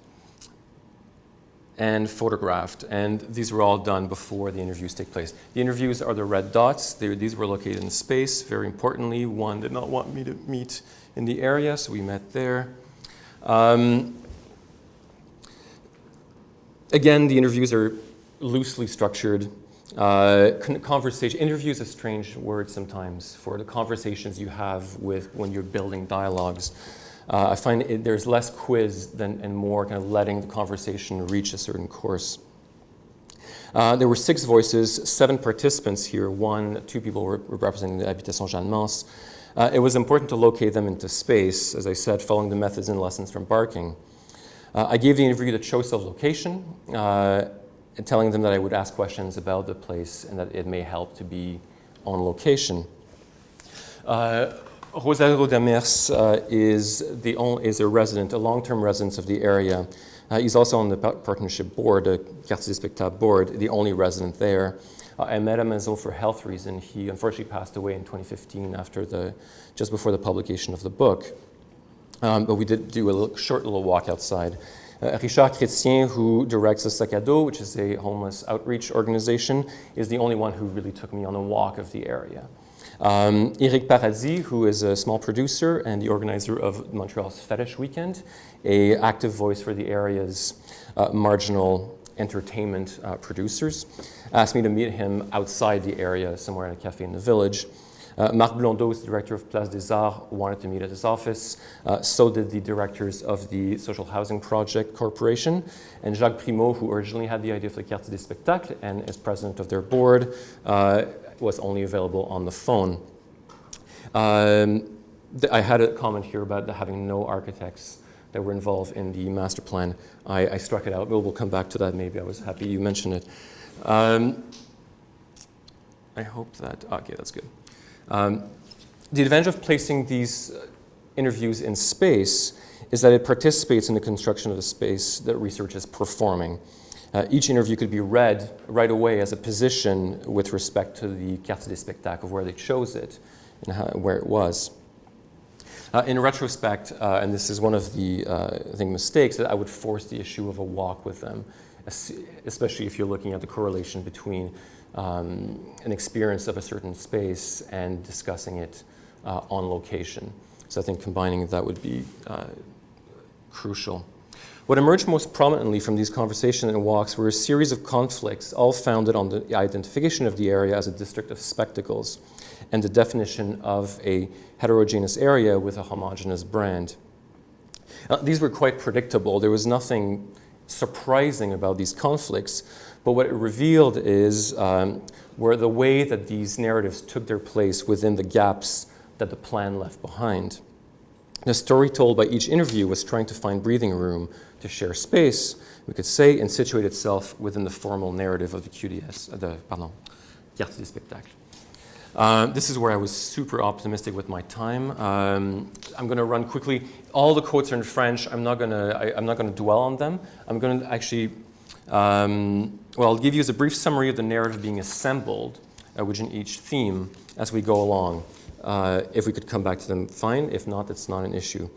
and photographed. And these were all done before the interviews take place. The interviews are the red dots. These were located in space. Very importantly, one did not want me to meet in the area, so we met there. Again, the interviews are loosely structured. Conversation, interview is a strange word sometimes for the conversations you have with when you're building dialogues. I find there's less quiz and more kind of letting the conversation reach a certain course. There were 6 voices, 7 participants here, 2 people were representing the Habitation Jeanne Mance. It was important to locate them into space, as I said, following the methods and lessons from Barking. I gave the interview the choice of location, telling them that I would ask questions about the place and that it may help to be on location. Rosario Demers is a resident, a long-term resident of the area. He's also on the partnership board, the Quartier des Spectacles board, the only resident there. I met him for health reasons. He unfortunately passed away in 2015 just before the publication of the book. But we did do a short little walk outside. Richard Chrétien, who directs the Sac à Dos, which is a homeless outreach organization, is the only one who really took me on a walk of the area. Eric Paradis, who is a small producer and the organizer of Montreal's Fetish Weekend, an active voice for the area's marginal entertainment producers, asked me to meet him outside the area, somewhere in a cafe in the village. Marc Blondeau is the director of Place des Arts, wanted to meet at his office. So did the directors of the Social Housing Project Corporation. And Jacques Primeau, who originally had the idea for the Quartier des Spectacles and is president of their board, was only available on the phone. I had a comment here about having no architects that were involved in the master plan. I struck it out. We'll come back to that maybe. I was happy you mentioned it. I hope that, okay, that's good. The advantage of placing these interviews in space is that it participates in the construction of the space that research is performing. Each interview could be read right away as a position with respect to the Quartier des Spectacles, of where they chose it and where it was. In retrospect, and this is one of the I think mistakes, that I would force the issue of a walk with them, especially if you're looking at the correlation between an experience of a certain space and discussing it on location. So I think combining that would be crucial. What emerged most prominently from these conversations and walks were a series of conflicts, all founded on the identification of the area as a district of spectacles and the definition of a heterogeneous area with a homogeneous brand. These were quite predictable. There was nothing surprising about these conflicts, but what it revealed is were the way that these narratives took their place within the gaps that the plan left behind. The story told by each interview was trying to find breathing room to share space, we could say, and situate itself within the formal narrative of the Quartier des Spectacles. This is where I was super optimistic with my time. I'm going to run quickly. All the quotes are in French. I'm not going to dwell on them. I'm going to actually, I'll give you as a brief summary of the narrative being assembled within each theme as we go along. If we could come back to them, fine. If not, it's not an issue.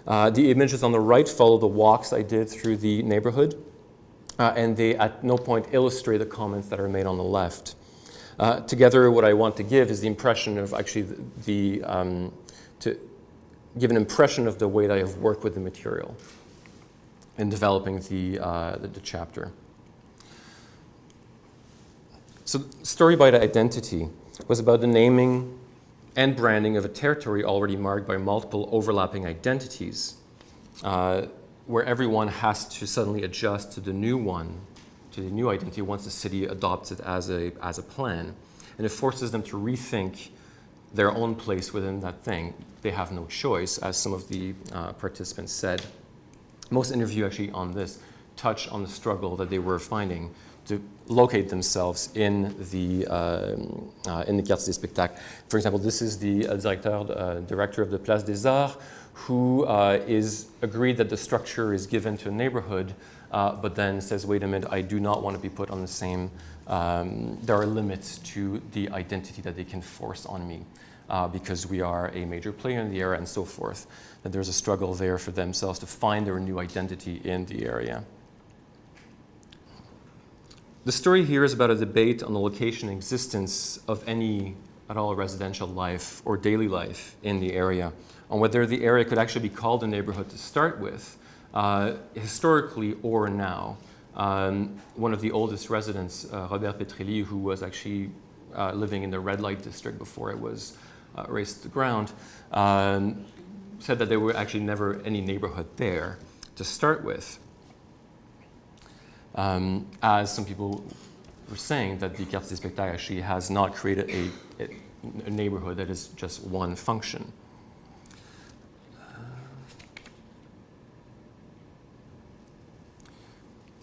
The images on the right follow the walks I did through the neighborhood, and they at no point illustrate the comments that are made on the left. Together, what I want to give is the impression of actually to give an impression of the way that I have worked with the material in developing the chapter. So, story by identity was about the naming and branding of a territory already marked by multiple overlapping identities, where everyone has to suddenly adjust to the new one, to the new identity once the city adopts it as a plan. And it forces them to rethink their own place within that thing. They have no choice, as some of the participants said. Most interviews actually on this touch on the struggle that they were finding to locate themselves in the Quartier des Spectacles. For example, this is the director of the Place des Arts, who is agreed that the structure is given to a neighborhood, but then says, wait a minute, I do not want to be put on the same, there are limits to the identity that they can force on me because we are a major player in the area and so forth. That there's a struggle there for themselves to find their new identity in the area. The story here is about a debate on the location and existence of any at all residential life or daily life in the area, on whether the area could actually be called a neighborhood to start with, historically or now. One of the oldest residents, Robert Petrilli, who was actually living in the red light district before it was razed to the ground, said that there were actually never any neighborhood there to start with. As some people we're saying that the quartier des spectacles actually has not created a neighborhood that is just one function.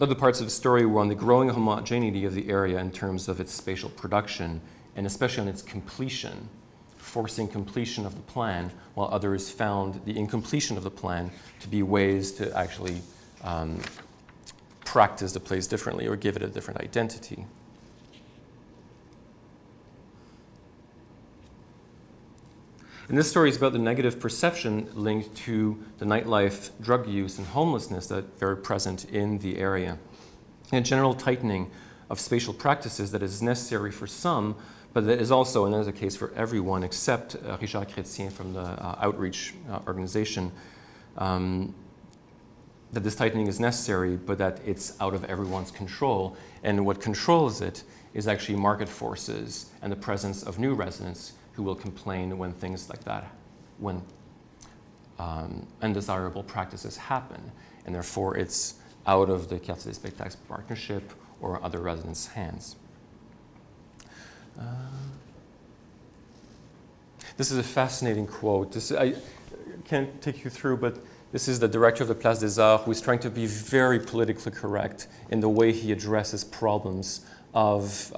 Other parts of the story were on the growing homogeneity of the area in terms of its spatial production, and especially on its completion, forcing completion of the plan, while others found the incompletion of the plan to be ways to actually practice the place differently or give it a different identity. And this story is about the negative perception linked to the nightlife, drug use, and homelessness that are very present in the area. And a general tightening of spatial practices that is necessary for some, but that is also, and that is the case for everyone except Richard Chrétien from the outreach organization, that this tightening is necessary, but that it's out of everyone's control. And what controls it is actually market forces and the presence of new residents who will complain when things like that, when undesirable practices happen. And therefore, it's out of the Quartier des Spectacles partnership or other residents' hands. This is a fascinating quote. I can't take you through, but this is the director of the Place des Arts who is trying to be very politically correct in the way he addresses problems of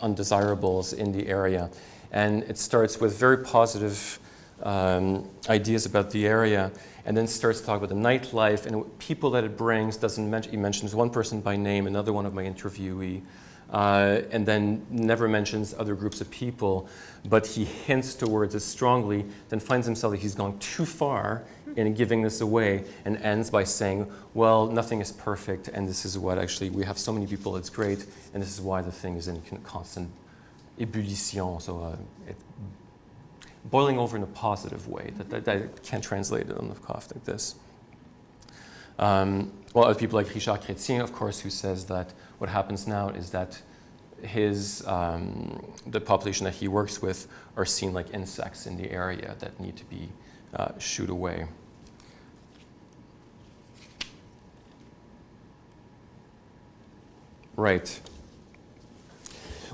undesirables in the area. And it starts with very positive ideas about the area, and then starts to talk about the nightlife and people that it brings. He mentions one person by name, another one of my interviewee, and then never mentions other groups of people, but he hints towards it strongly, then finds himself that he's gone too far in giving this away, and ends by saying, well, nothing is perfect, and this is what actually, we have so many people, it's great, and this is why the thing is in constant ébullition, so boiling over in a positive way. That can't translate it on the cuff like this. Well, other people like Richard Chrétien, of course, who says that what happens now is that the population that he works with are seen like insects in the area that need to be shooed away. Right.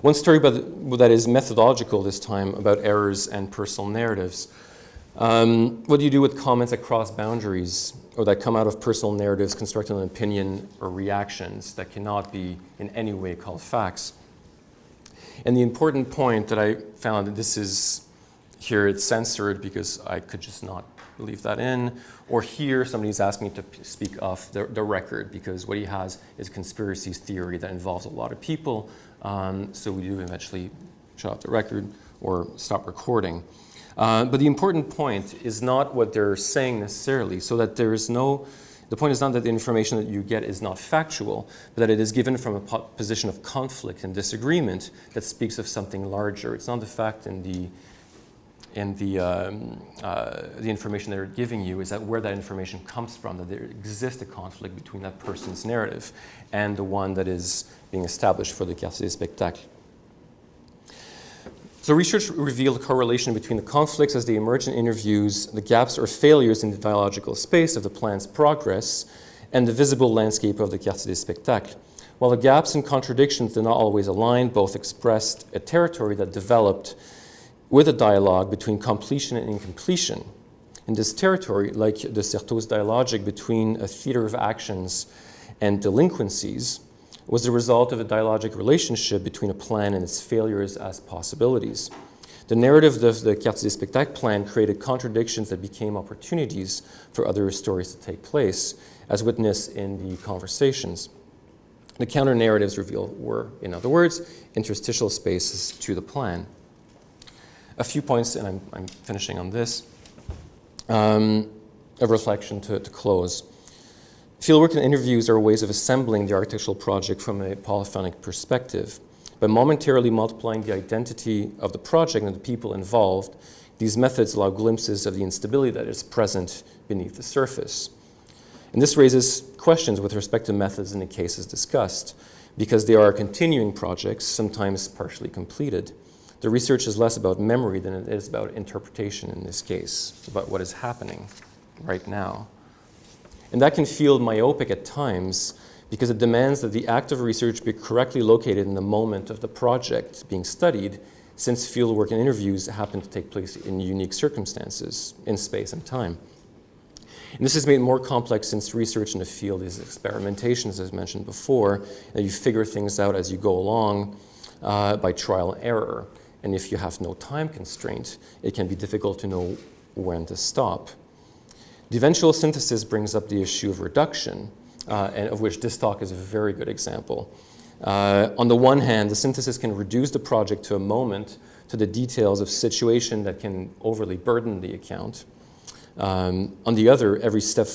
One story that is methodological this time, about errors and personal narratives. What do you do with comments that cross boundaries or that come out of personal narratives constructed on opinion or reactions that cannot be in any way called facts? And the important point that I found, that this is, here it's censored because I could just not leave that in, or here somebody's asking me to speak off the record because what he has is a conspiracy theory that involves a lot of people. So we do eventually shut off the record or stop recording. But the important point is not what they're saying necessarily, so that there is no, the point is not that the information that you get is not factual, but that it is given from a position of conflict and disagreement that speaks of something larger. It's not the fact in the information they're giving you, is that where that information comes from, that there exists a conflict between that person's narrative and the one that is being established for the Quartier des Spectacles. So research revealed a correlation between the conflicts as they emerge in interviews, the gaps or failures in the dialogical space of the plan's progress, and the visible landscape of the Quartier des Spectacles. While the gaps and contradictions did not always align, both expressed a territory that developed with a dialogue between completion and incompletion. In this territory, like the Certeau's dialogic between a theater of actions and delinquencies, was the result of a dialogic relationship between a plan and its failures as possibilities. The narrative of the Quartier des Spectacles plan created contradictions that became opportunities for other stories to take place, as witnessed in the conversations. The counter-narratives revealed were, in other words, interstitial spaces to the plan. A few points, and I'm finishing on this, of reflection to close. Fieldwork and interviews are ways of assembling the architectural project from a polyphonic perspective. By momentarily multiplying the identity of the project and the people involved, these methods allow glimpses of the instability that is present beneath the surface. And this raises questions with respect to methods in the cases discussed, because they are continuing projects, sometimes partially completed. The research is less about memory than it is about interpretation in this case, about what is happening right now. And that can feel myopic at times, because it demands that the act of research be correctly located in the moment of the project being studied, since fieldwork and interviews happen to take place in unique circumstances in space and time. And this is made more complex since research in the field is experimentation, as I mentioned before, and you figure things out as you go along by trial and error. And if you have no time constraint, it can be difficult to know when to stop. The eventual synthesis brings up the issue of reduction, and of which this talk is a very good example. On the one hand, the synthesis can reduce the project to a moment, to the details of situation that can overly burden the account. On the other, every step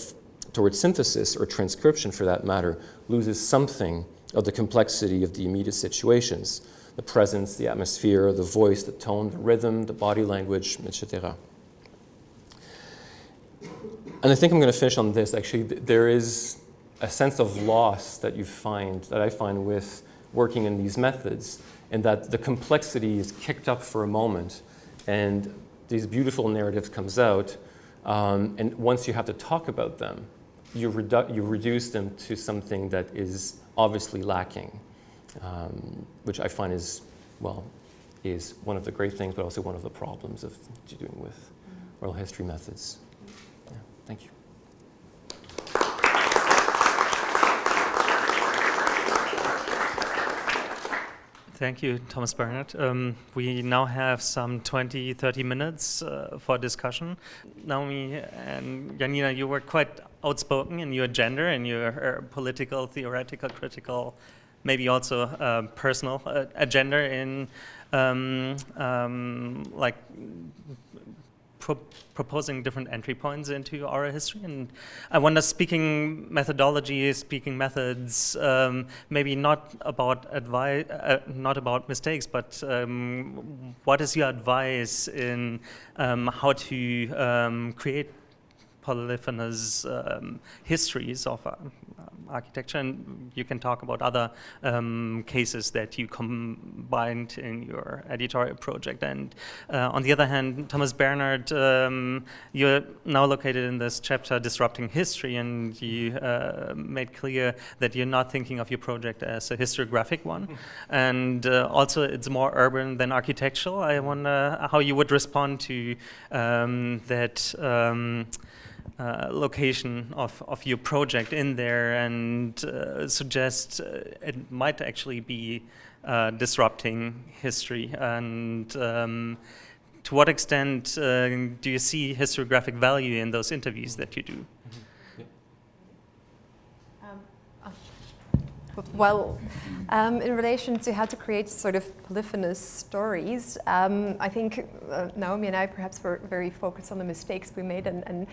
towards synthesis, or transcription for that matter, loses something of the complexity of the immediate situations, the presence, the atmosphere, the voice, the tone, the rhythm, the body language, etc. And I think I'm going to finish on this. Actually, there is a sense of loss that I find with working in these methods, and that the complexity is kicked up for a moment, and these beautiful narratives comes out, and once you have to talk about them, you reduce them to something that is obviously lacking, which I find is one of the great things, but also one of the problems of doing with oral history methods. Yeah, thank you. Thank you, Thomas Bernhard. We now have some 20, 30 minutes for discussion. Naomi and Janina, you were quite outspoken in your agenda and your political, theoretical, critical, maybe also personal agenda in proposing different entry points into oral history. And I wonder, speaking methodology, speaking methods, maybe not about advice, not about mistakes, but what is your advice in how to create polyphonous histories of architecture? And you can talk about other cases that you combined in your editorial project. And on the other hand, Thomas Bernhard, you're now located in this chapter, Disrupting History, and you made clear that you're not thinking of your project as a historiographic one. And also, it's more urban than architectural. I wonder how you would respond to that location of your project in there, and suggest it might actually be disrupting history. And to what extent do you see historiographic value in those interviews that you do? Well, in relation to how to create sort of polyphonous stories, I think Naomi and I perhaps were very focused on the mistakes we made, and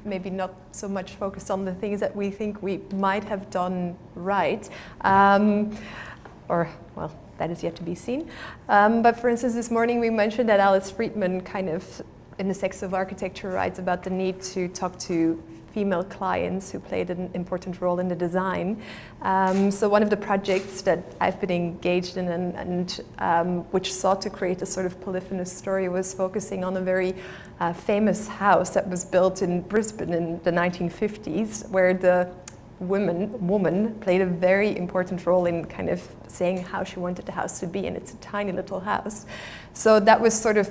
maybe not so much focused on the things that we think we might have done right. Or, well, that is yet to be seen. But for instance, this morning we mentioned that Alice Friedman kind of, in The Sex of Architecture, writes about the need to talk to female clients who played an important role in the design. So one of the projects that I've been engaged in and which sought to create a sort of polyphonous story was focusing on a very famous house that was built in Brisbane in the 1950s, where the woman played a very important role in kind of saying how she wanted the house to be, and it's a tiny little house. So that was sort of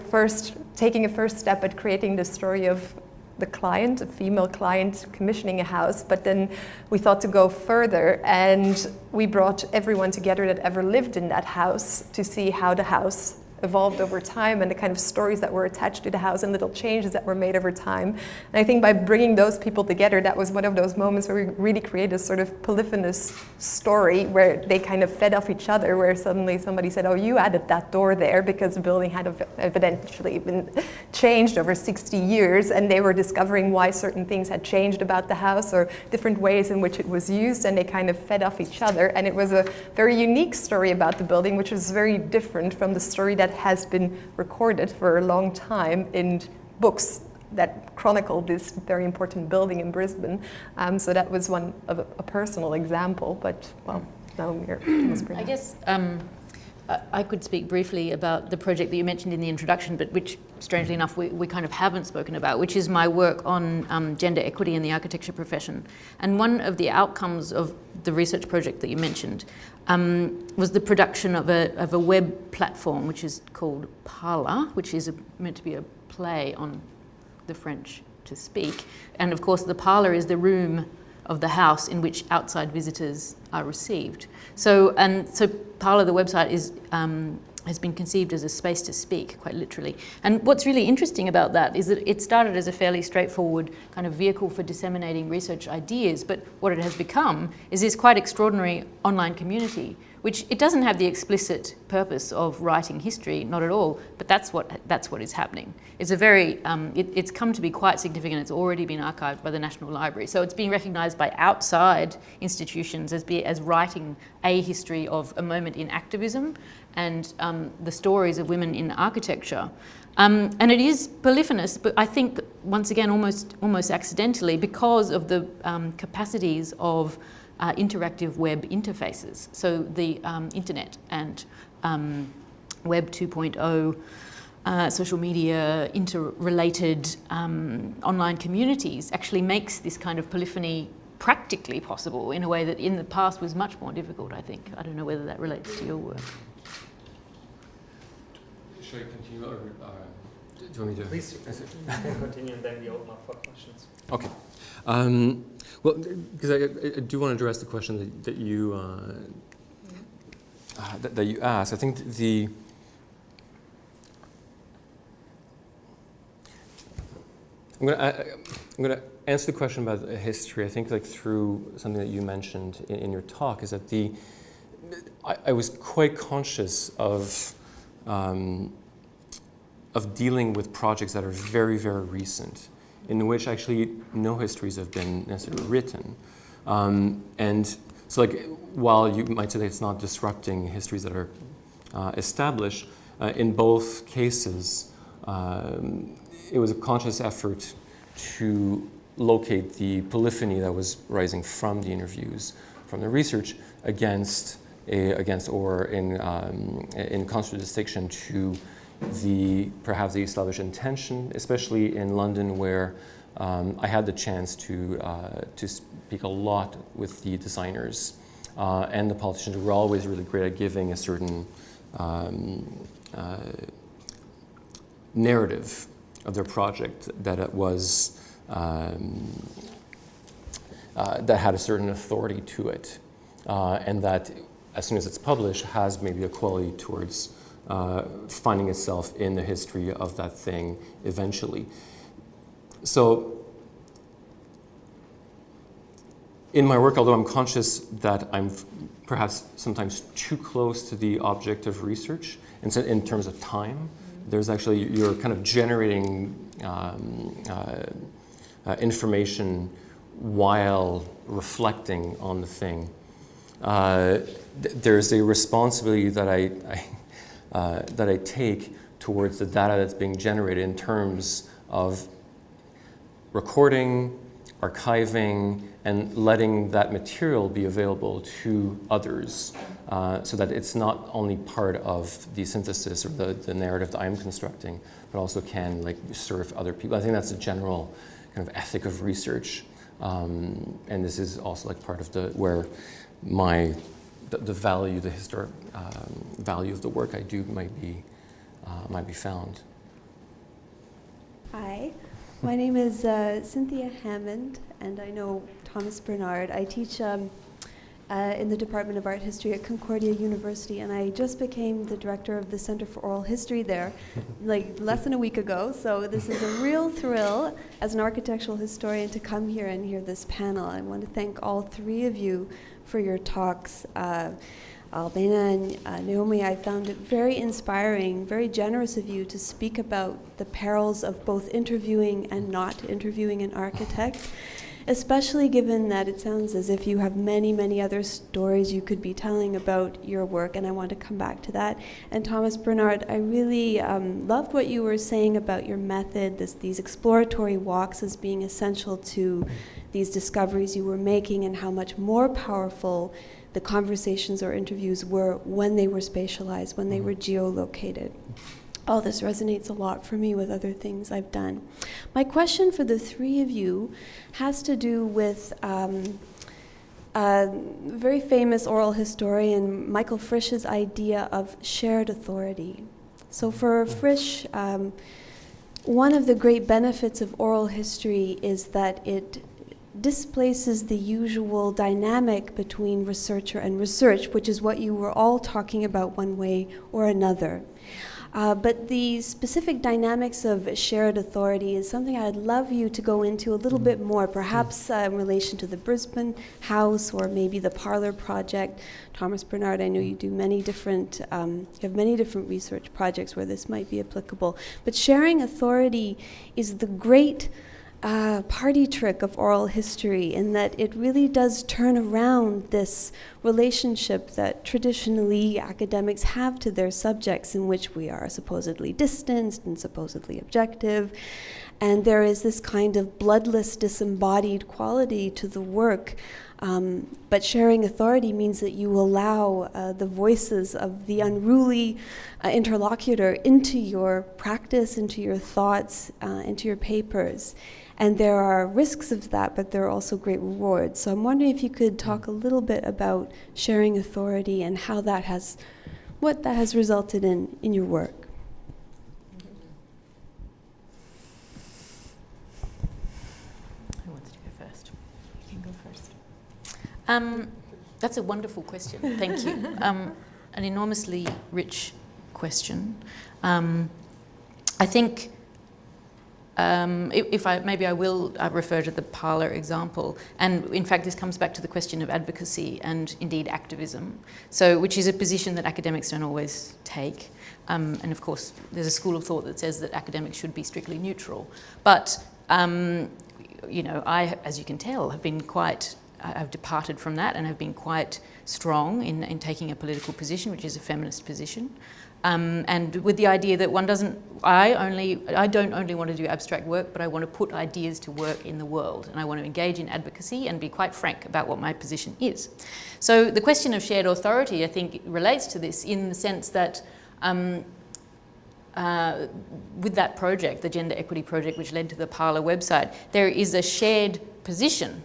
taking a first step at creating the story of the client, a female client commissioning a house, but then we thought to go further, and we brought everyone together that ever lived in that house to see how the house evolved over time and the kind of stories that were attached to the house and little changes that were made over time. And I think by bringing those people together, that was one of those moments where we really created a sort of polyphonous story where they kind of fed off each other, where suddenly somebody said, oh, you added that door there because the building had evidently been changed over 60 years, and they were discovering why certain things had changed about the house or different ways in which it was used, and they kind of fed off each other. And it was a very unique story about the building, which was very different from the story that has been recorded for a long time in books that chronicle this very important building in Brisbane. So that was one of a personal example, but well, now I guess I could speak briefly about the project that you mentioned in the introduction, but which, strangely enough, we kind of haven't spoken about, which is my work on gender equity in the architecture profession. And one of the outcomes of the research project that you mentioned, was the production of a web platform which is called Parler, which is meant to be a play on the French to speak. And of course the parlour is the room of the house in which outside visitors are received. So Parler, the website, has been conceived as a space to speak, quite literally. And what's really interesting about that is that it started as a fairly straightforward kind of vehicle for disseminating research ideas, but what it has become is this quite extraordinary online community, which it doesn't have the explicit purpose of writing history, not at all, but that's what is happening. It's a very, it's come to be quite significant. It's already been archived by the National Library. So it's being recognised by outside institutions as writing a history of a moment in activism and the stories of women in architecture. And it is polyphonous, but I think, once again, almost accidentally, because of the capacities of interactive web interfaces. So the internet and Web 2.0, social media, interrelated online communities actually makes this kind of polyphony practically possible in a way that in the past was much more difficult, I think. I don't know whether that relates to your work. Should I continue, or do you want me to? Please continue, and then we open up for questions. Okay. Well, because I do want to address the question that you asked. I think I'm going to answer the question about history. I think, like, through something that you mentioned in your talk, is that I was quite conscious of dealing with projects that are very, very recent, in which actually no histories have been necessarily written. And so, like, while you might say that it's not disrupting histories that are established, in both cases, it was a conscious effort to locate the polyphony that was rising from the interviews, from the research, against or in contradistinction to perhaps the established intention, especially in London, where I had the chance to speak a lot with the designers and the politicians, who were always really great at giving a certain narrative of their project that it was that had a certain authority to it, and that as soon as it's published has maybe a quality towards finding itself in the history of that thing eventually. So in my work, although I'm conscious that I'm perhaps sometimes too close to the object of research, and so in terms of time, there's actually, you're kind of generating information while reflecting on the thing. There's a responsibility that I take towards the data that's being generated in terms of recording, archiving, and letting that material be available to others, so that it's not only part of the synthesis or the narrative that I'm constructing, but also can, like, serve other people. I think that's a general kind of ethic of research, and this is also, like, part of where the value, the historic value of the work I do might be found. Hi, my name is Cynthia Hammond, and I know Thomas Bernard. I teach in the Department of Art History at Concordia University, and I just became the director of the Center for Oral History there, like less than a week ago. So this is a real thrill as an architectural historian to come here and hear this panel. I want to thank all three of you for your talks. Albena and Naomi, I found it very inspiring, very generous of you to speak about the perils of both interviewing and not interviewing an architect, especially given that it sounds as if you have many, many other stories you could be telling about your work, and I want to come back to that. And Thomas Bernard, I really loved what you were saying about your method, these exploratory walks as being essential to these discoveries you were making, and how much more powerful the conversations or interviews were when they were spatialized, when they were geolocated. All this resonates a lot for me with other things I've done. My question for the three of you has to do with very famous oral historian Michael Frisch's idea of shared authority. So for Frisch, one of the great benefits of oral history is that it displaces the usual dynamic between researcher and research, which is what you were all talking about one way or another. But the specific dynamics of shared authority is something I'd love you to go into a little bit more, perhaps in relation to the Brisbane House or maybe the Parlour Project. Thomas Bernard, I know you do many different, you have many different research projects where this might be applicable. But sharing authority is the great party trick of oral history, in that it really does turn around this relationship that traditionally academics have to their subjects, in which we are supposedly distanced and supposedly objective. And there is this kind of bloodless, disembodied quality to the work. But sharing authority means that you allow the voices of the unruly interlocutor into your practice, into your thoughts, into your papers. And there are risks of that, but there are also great rewards. So I'm wondering if you could talk a little bit about sharing authority and how that has, what that has resulted in your work. Who wants to go first? You can go first. That's a wonderful question. Thank you. An enormously rich question. I think maybe I will refer to the Parlour example, and in fact this comes back to the question of advocacy and indeed activism, so which is a position that academics don't always take, and of course there's a school of thought that says that academics should be strictly neutral, but you know, I, as you can tell, I've departed from that and have been quite strong in taking a political position, which is a feminist position. And with the idea that I don't only want to do abstract work, but I want to put ideas to work in the world, and I want to engage in advocacy and be quite frank about what my position is. So the question of shared authority, I think, relates to this in the sense that with that project, the Gender Equity Project, which led to the Parlour website, there is a shared position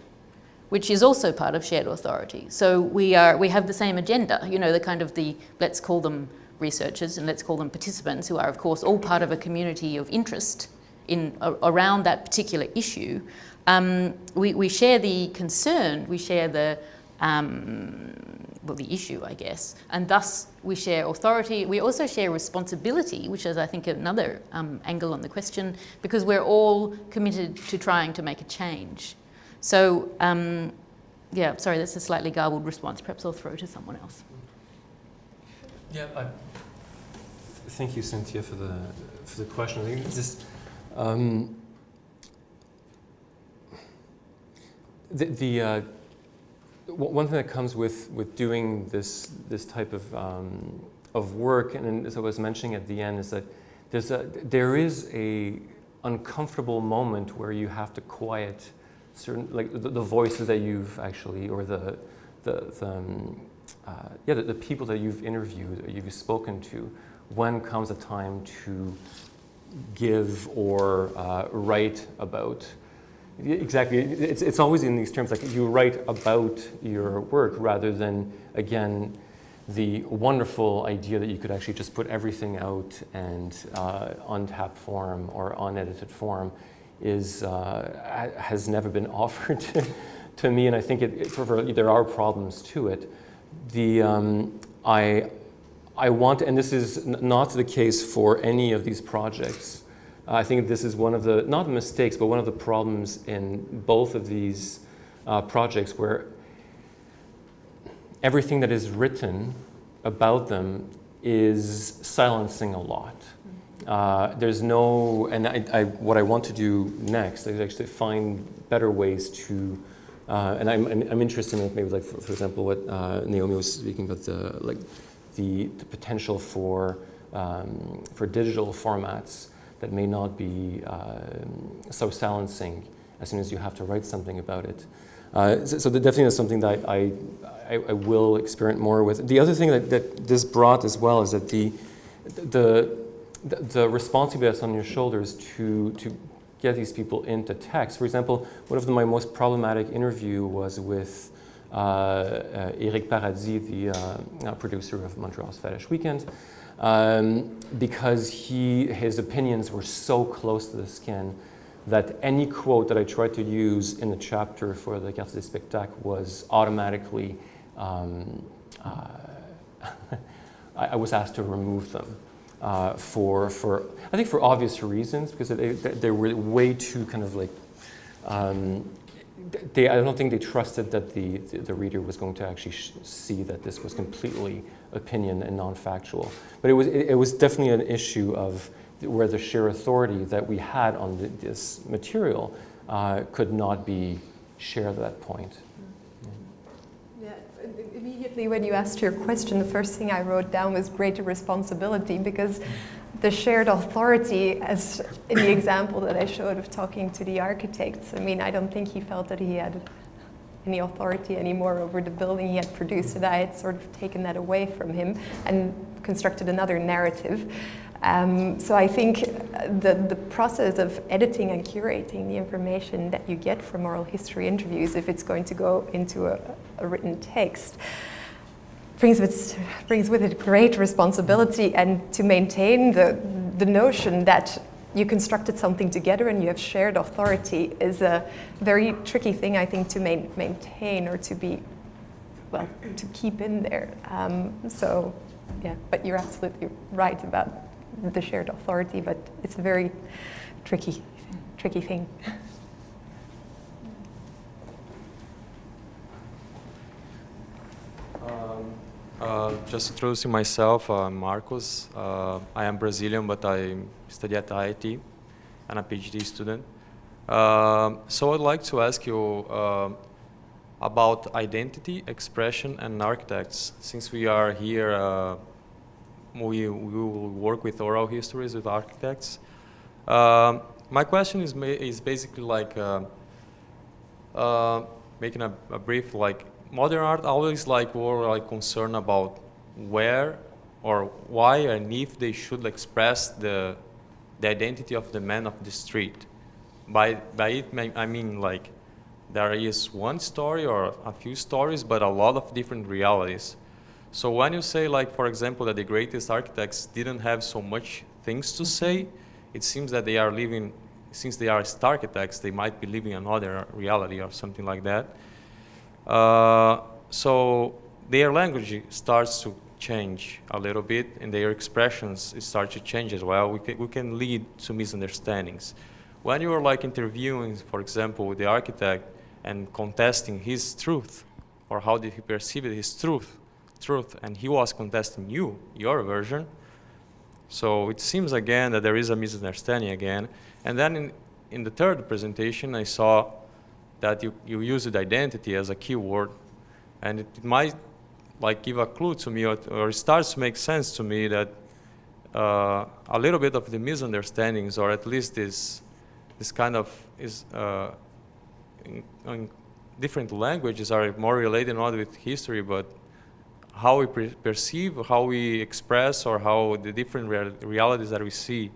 which is also part of shared authority. So we have the same agenda, you know, let's call them researchers and let's call them participants, who are of course all part of a community of interest around that particular issue. We share the concern, we share the issue, I guess, and thus we share authority. We also share responsibility, which is, I think, another angle on the question, because we're all committed to trying to make a change. So, yeah, sorry, that's a slightly garbled response. Perhaps I'll throw to someone else. Yeah, thank you, Cynthia, for the question. I think this one thing that comes with doing this type of work, and as I was mentioning at the end, is that there is a uncomfortable moment where you have to quiet certain, like the voices that you've actually, or the people that you've interviewed, or you've spoken to, when comes a time to give or write about. Exactly, it's always in these terms, like you write about your work rather than, again, the wonderful idea that you could actually just put everything out and on tap form or unedited form has never been offered to me, and I think there are problems to it. I want, and this is not the case for any of these projects. I think this is one of the, not mistakes, but one of the problems in both of these projects, where everything that is written about them is silencing a lot. There's no, and what I want to do next is actually find better ways to, and I'm interested in maybe, like, for example, what Naomi was speaking about, the potential for digital formats that may not be so silencing as soon as you have to write something about it. So definitely is something that I will experiment more with. The other thing that this brought as well is that the responsibility that's on your shoulders to get these people into text. For example, one of my most problematic interview was with Eric Paradis, the producer of Montreal's Fetish Weekend, because his opinions were so close to the skin that any quote that I tried to use in the chapter for the Quartier des Spectacles was automatically, I was asked to remove them I think for obvious reasons, because they were way too kind of like, I don't think they trusted that the reader was going to actually see that this was completely opinion and non-factual. But it was definitely an issue of where the sheer authority that we had on this material could not be shared at that point. Yeah, immediately when you asked your question, the first thing I wrote down was greater responsibility, because the shared authority, as in the example that I showed of talking to the architects, I mean, I don't think he felt that he had any authority anymore over the building he had produced, and I had sort of taken that away from him and constructed another narrative. So I think the process of editing and curating the information that you get from oral history interviews, if it's going to go into a written text, brings with it great responsibility, and to maintain the notion that you constructed something together and you have shared authority is a very tricky thing, I think, to maintain or to keep in there. So, yeah, but you're absolutely right about the shared authority, but it's a very tricky thing. Just introducing myself, I'm Marcos. I am Brazilian, but I study at IIT. I'm a PhD student. So I'd like to ask you about identity, expression, and architects. Since we are here, we will work with oral histories with architects. My question is basically like making a brief, like, modern art always were concerned about where or why and if they should express the identity of the man of the street. By it I mean like there is one story or a few stories, but a lot of different realities. So when you say, like, for example, that the greatest architects didn't have so much things to say, it seems that they are living, since they are architects, they might be living another reality or something like that. So their language starts to change a little bit, and their expressions start to change as well. We can lead to misunderstandings. When you are like interviewing, for example, the architect and contesting his truth, or how did he perceive his truth, and he was contesting your version. So it seems again that there is a misunderstanding again. And then in the third presentation, I saw that you used identity as a keyword, and it might like give a clue to me, or it starts to make sense to me that a little bit of the misunderstandings, or at least this kind of is in different languages, are more related not with history, but how we perceive, how we express, or how the different realities that we see.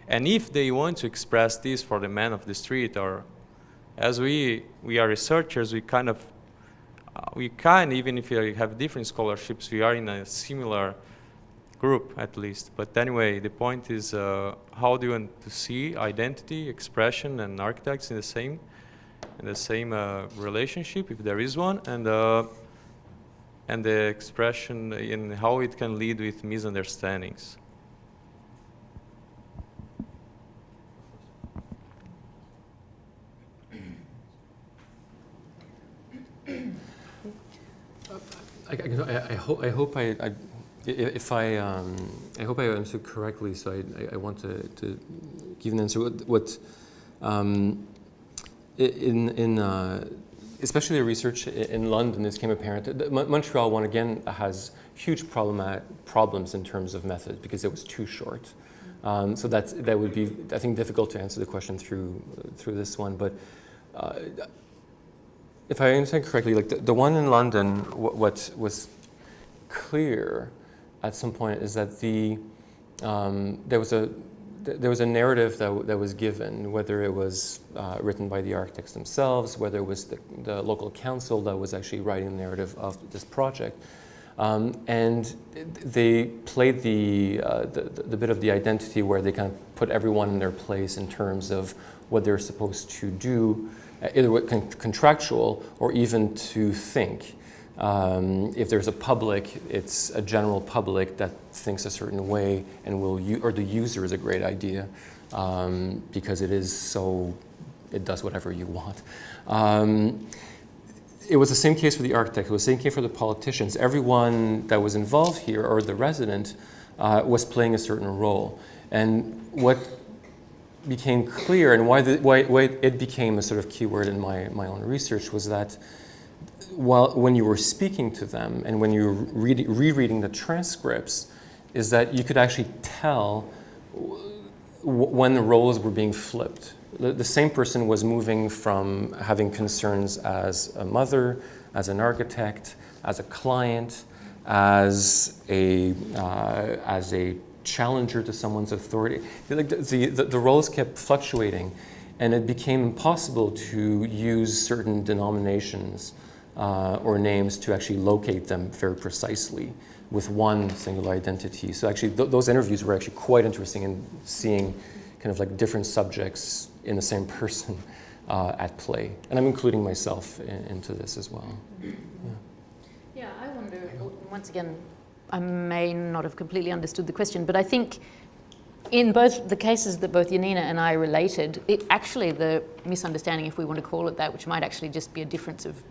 And if they want to express this for the man of the street, or as we are researchers, we can, even if we have different scholarships, we are in a similar group at least. But anyway, the point is, how do you want to see identity, expression, and architects in the same relationship, if there is one, and the expression in how it can lead with misunderstandings. I hope I answered correctly. So I want to give an answer. Especially the research in London, this became apparent. Montreal one again has huge problems in terms of method because it was too short. So that would be, I think, difficult to answer the question through this one. But if I understand correctly, like the one in London, what was clear at some point is that there there was a narrative that was given, whether it was written by the architects themselves, whether it was the local council that was actually writing the narrative of this project. And they played the bit of the identity where they kind of put everyone in their place in terms of what they're supposed to do, either contractual or even to think. If there's a public, it's a general public that thinks a certain way and or the user is a great idea because it does whatever you want. It was the same case for the architect, it was the same case for the politicians. Everyone that was involved here, or the resident, was playing a certain role. And what became clear, and why it became a sort of keyword in my own research, was that when you were speaking to them and when you were rereading the transcripts, is that you could actually tell when the roles were being flipped. The same person was moving from having concerns as a mother, as an architect, as a client, as a challenger to someone's authority. Like the roles kept fluctuating, and it became impossible to use certain denominations or names to actually locate them very precisely with one single identity. So actually those interviews were actually quite interesting in seeing kind of like different subjects in the same person at play. And I'm including myself into this as well. Yeah, I wonder, once again, I may not have completely understood the question, but I think in both the cases that both Janina and I related, the misunderstanding, if we want to call it that, which might actually just be a difference of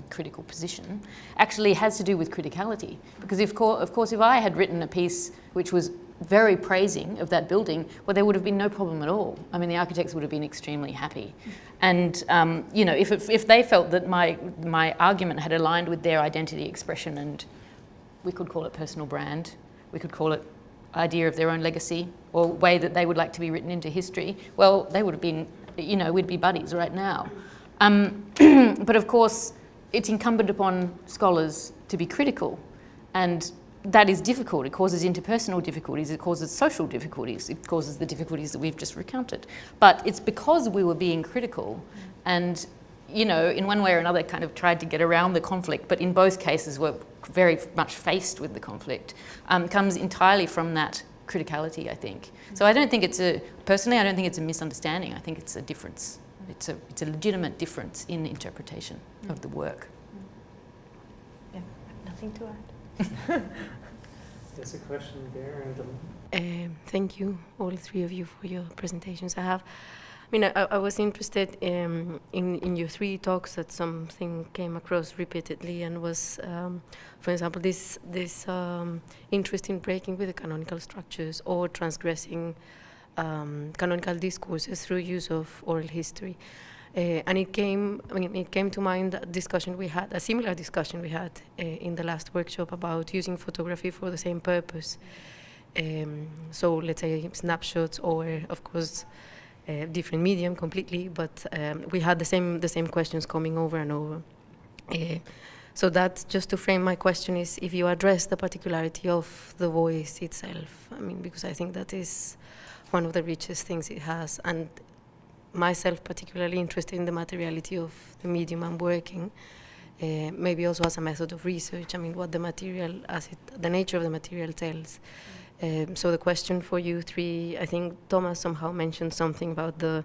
critical position, actually has to do with criticality. Because of course, if I had written a piece which was very praising of that building, well, there would have been no problem at all. I mean, the architects would have been extremely happy. And you know, if they felt that my argument had aligned with their identity expression, and we could call it personal brand, we could call it idea of their own legacy, or way that they would like to be written into history, well, they would have been, you know, we'd be buddies right now. But of course, it's incumbent upon scholars to be critical, and that is difficult. It causes interpersonal difficulties, it causes social difficulties, it causes the difficulties that we've just recounted. But it's because we were being critical and, you know, in one way or another kind of tried to get around the conflict, but in both cases were very much faced with the conflict, comes entirely from that criticality, I think. So I don't think personally, I don't think it's a misunderstanding. I think it's a difference. It's a legitimate difference in interpretation of the work. Yeah, I have nothing to add. There's a question there. Thank you, all three of you, for your presentations. I was interested in your three talks that something came across repeatedly, and was, for example, this interest in breaking with the canonical structures or transgressing canonical discourses through use of oral history. And it came to mind a similar discussion we had in the last workshop about using photography for the same purpose. So let's say snapshots, or of course different medium completely, but we had the same questions coming over and over. So that, just to frame my question, is if you address the particularity of the voice itself. I mean, because I think that is one of the richest things it has, and myself particularly interested in the materiality of the medium I'm working, maybe also as a method of research. I mean, what the material, the nature of the material tells. So the question for you three, I think Thomas somehow mentioned something about the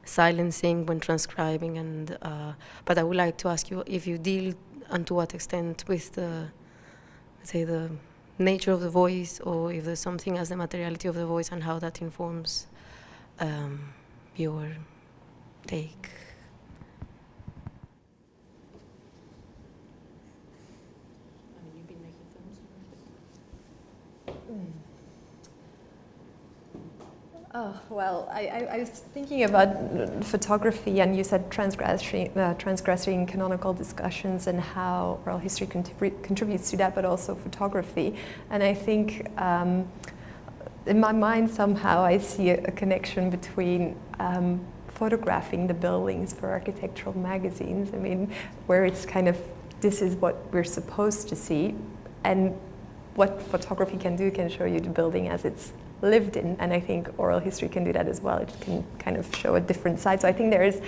silencing when transcribing, and but I would like to ask you if you deal, and to what extent, with the nature of the voice, or if there's something as the materiality of the voice and how that informs your take. You've been making films? Oh, well, I was thinking about photography, and you said transgressing canonical discussions and how oral history contributes to that, but also photography. And I think in my mind somehow I see a connection between photographing the buildings for architectural magazines, I mean, where it's kind of, this is what we're supposed to see, and what photography can do, can show you the building as it's lived in, and I think oral history can do that as well. It can kind of show a different side. So I think there is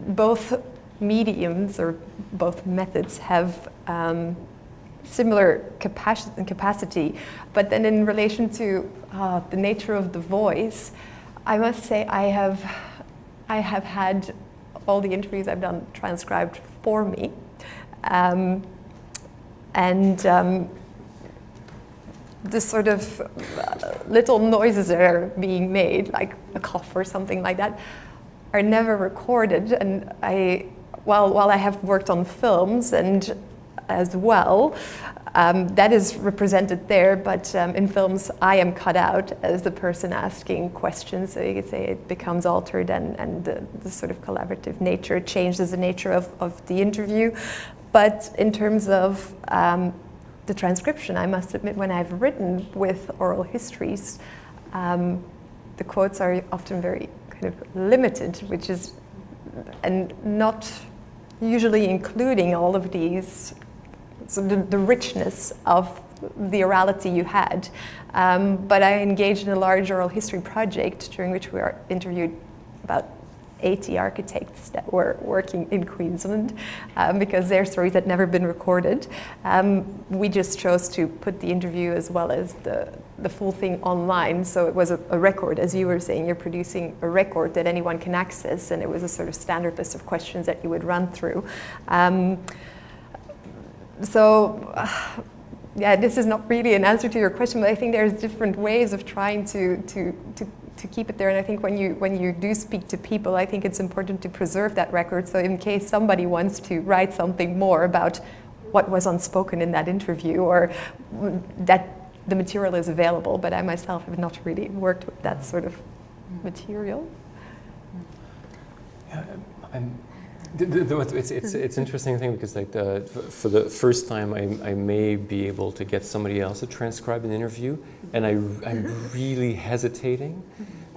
both mediums or both methods have similar capacity, but then in relation to the nature of the voice, I must say I have had all the interviews I've done transcribed for me, the sort of little noises that are being made, like a cough or something like that, are never recorded. And while I have worked on films and as well, that is represented there, but in films I am cut out as the person asking questions, so you could say it becomes altered, and the sort of collaborative nature changes the nature of the interview. But in terms of the transcription, I must admit, when I've written with oral histories, the quotes are often very kind of limited, which is, and not usually including all of these, so the richness of the orality you had. But I engaged in a large oral history project during which we interviewed about 80 architects that were working in Queensland because their stories had never been recorded. We just chose to put the interview as well as the full thing online, so it was a record. As you were saying, you're producing a record that anyone can access, and it was a sort of standard list of questions that you would run through. Yeah, this is not really an answer to your question, but I think there's different ways of trying to keep it there. And I think when you do speak to people, I think it's important to preserve that record. So in case somebody wants to write something more about what was unspoken in that interview, or that the material is available, but I myself have not really worked with that sort of material. Yeah, it's interesting thing, because like for the first time I may be able to get somebody else to transcribe an interview, and I'm really hesitating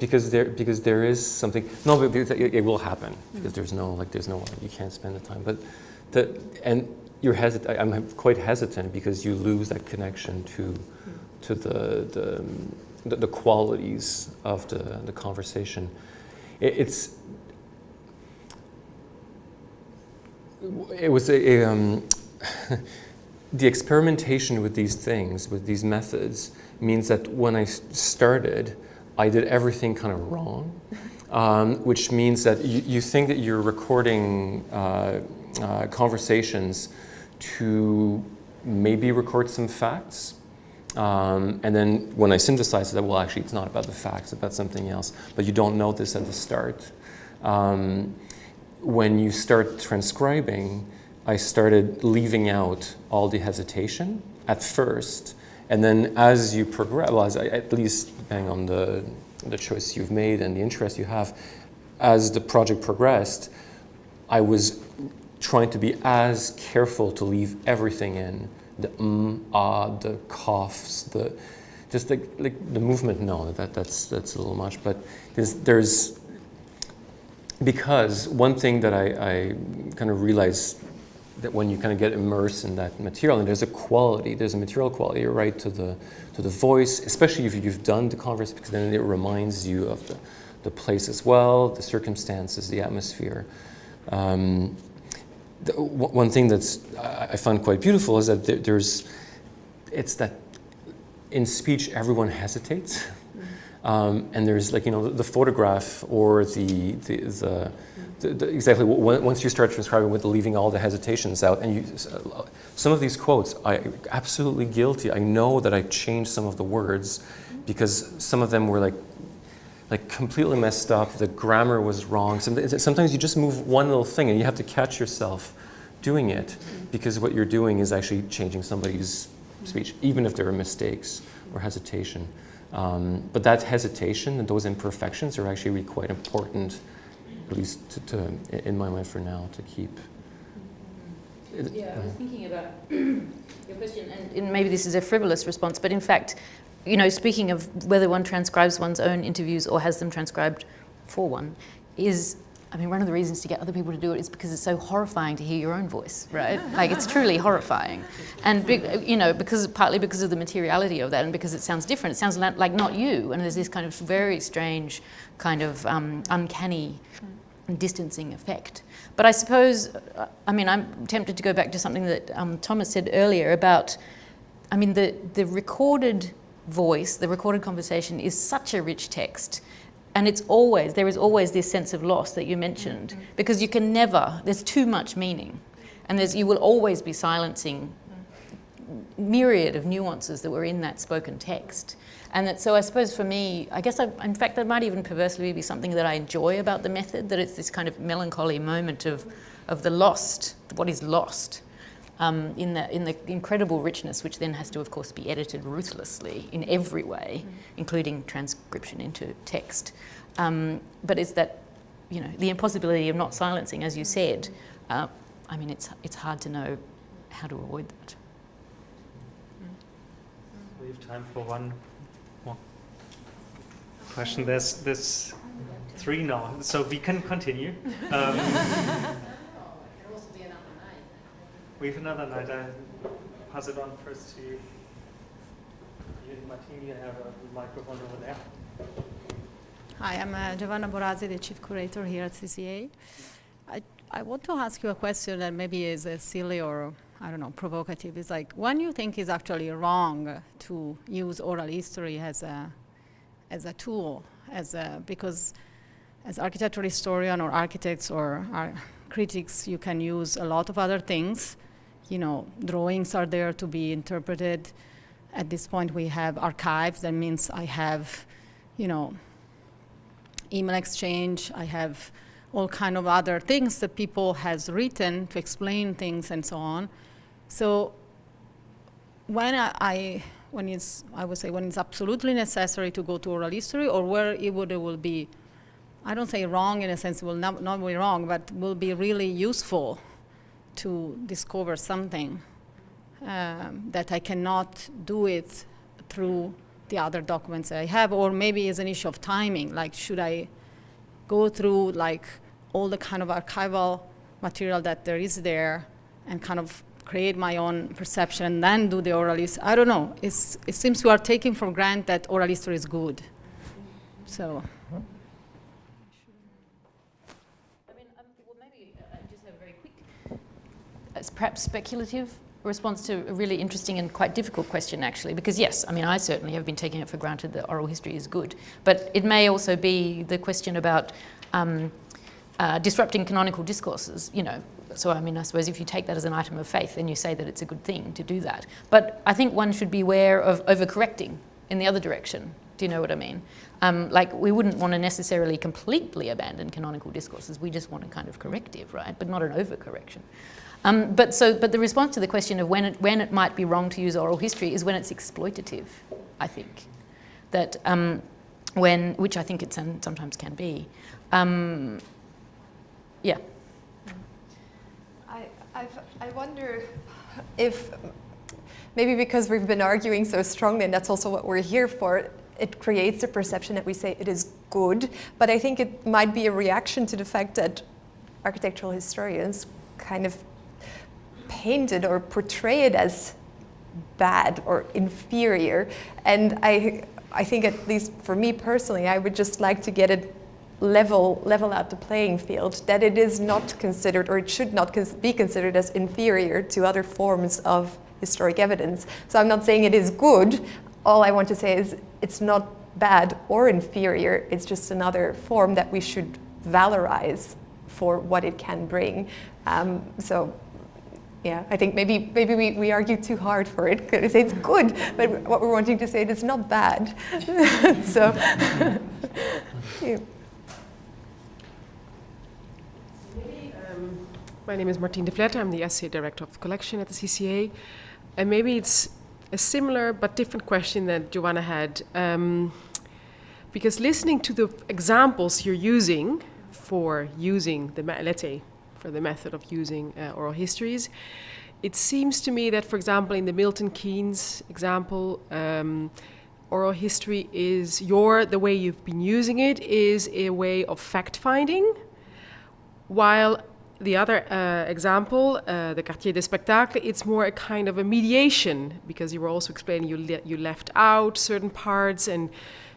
because there is something. No, but it will happen, because there's no you can't spend the time. But I'm quite hesitant because you lose that connection to the qualities of the conversation. It was the experimentation with these things, with these methods, means that when I started, I did everything kind of wrong, which means that you think that you're recording conversations to maybe record some facts, and then when I synthesize that, well, actually, it's not about the facts, it's about something else, but you don't know this at the start. When you start transcribing, I started leaving out all the hesitation at first, and then as you progress, well, at least depending on the choice you've made and the interest you have, as the project progressed, I was trying to be as careful to leave everything in, the the coughs, just like the movement. No, that's a little much, but there's because one thing that I kind of realized, that when you kind of get immersed in that material, and there's a material quality, right, to the voice, especially if you've done the conversation, because then it reminds you of the place as well, the circumstances, the atmosphere. One thing that's I find quite beautiful is that it's that in speech everyone hesitates. And there's, like, the photograph, or the exactly once you start transcribing with leaving all the hesitations out, and some of these quotes, I absolutely guilty. I know that I changed some of the words because some of them were like completely messed up. The grammar was wrong. Sometimes you just move one little thing and you have to catch yourself doing it, because what you're doing is actually changing somebody's speech, even if there are mistakes or hesitation. But that hesitation and those imperfections are actually really quite important, at least in my mind for now, to keep. Yeah, I was thinking about your question, and maybe this is a frivolous response, but in fact, speaking of whether one transcribes one's own interviews or has them transcribed for one, is I mean, one of the reasons to get other people to do it is because it's so horrifying to hear your own voice, right? Like, it's truly horrifying. And, you know, partly because of the materiality of that and because it sounds different. It sounds like not you. And there's this kind of very strange kind of uncanny distancing effect. But I suppose, I mean, I'm tempted to go back to something that Thomas said earlier about, I mean, the recorded voice, the recorded conversation is such a rich text. And there is always this sense of loss that you mentioned, because you can never, there's too much meaning. And you will always be silencing myriad of nuances that were in that spoken text. And so I suppose for me, I guess, in fact, that might even perversely be something that I enjoy about the method, that it's this kind of melancholy moment of the lost, what is lost, in the incredible richness, which then has to, of course, be edited ruthlessly in every way, including transcription into text. But it's that, you know, the impossibility of not silencing, as you said. I mean, it's hard to know how to avoid that. We have time for one more question. There's three now, so we can continue. We have another night. I'll pass it on first to you. You and Martin, you have a microphone over there. Hi, I'm Giovanna Borazzi, the Chief Curator here at CCA. I want to ask you a question that maybe is silly or, I don't know, provocative. It's like, when you think it's actually wrong to use oral history as a tool, because as architectural historian or architects or critics, you can use a lot of other things. You know, drawings are there to be interpreted. At this point, we have archives. That means I have, you know, email exchange. I have all kind of other things that people has written to explain things and so on. So when when it's absolutely necessary to go to oral history, or where it will be, I don't say wrong in a sense, it will not be wrong, but will be really useful to discover something that I cannot do it through the other documents that I have, or maybe it's an issue of timing, like should I go through like all the kind of archival material that there is there and kind of create my own perception and then do the oral history. I don't know, it seems we are taking for granted that oral history is good. So. It's perhaps speculative response to a really interesting and quite difficult question, actually, because yes, I mean, I certainly have been taking it for granted that oral history is good, but it may also be the question about disrupting canonical discourses, you know. So, I mean, I suppose if you take that as an item of faith, then you say that it's a good thing to do that. But I think one should be aware of overcorrecting in the other direction. Do you know what I mean? Like, we wouldn't want to necessarily completely abandon canonical discourses. We just want a kind of corrective, right? But not an overcorrection. But the response to the question of when it might be wrong to use oral history is when it's exploitative, I think. That which I think it sometimes can be. Yeah. I wonder if maybe because we've been arguing so strongly, and that's also what we're here for, it creates a perception that we say it is good, but I think it might be a reaction to the fact that architectural historians kind of paint it or portray it as bad or inferior. And I think, at least for me personally, I would just like to get it level out the playing field, that it is not considered, or it should not be considered as inferior to other forms of historic evidence. So I'm not saying it is good. All I want to say is it's not bad or inferior. It's just another form that we should valorize for what it can bring. So yeah, I think maybe we argue too hard for it, because it's good, but what we're wanting to say is it's not bad. So, yeah. My name is Martine de Vletter. I'm the essay director of the collection at the CCA. And maybe it's a similar but different question that Giovanna had. Because listening to the examples you're using for using for the method of using oral histories, it seems to me that, for example, in the Milton Keynes example, oral history is the way you've been using it is a way of fact-finding, while the other example, the Quartier des Spectacles, it's more a kind of a mediation, because you were also explaining you left out certain parts and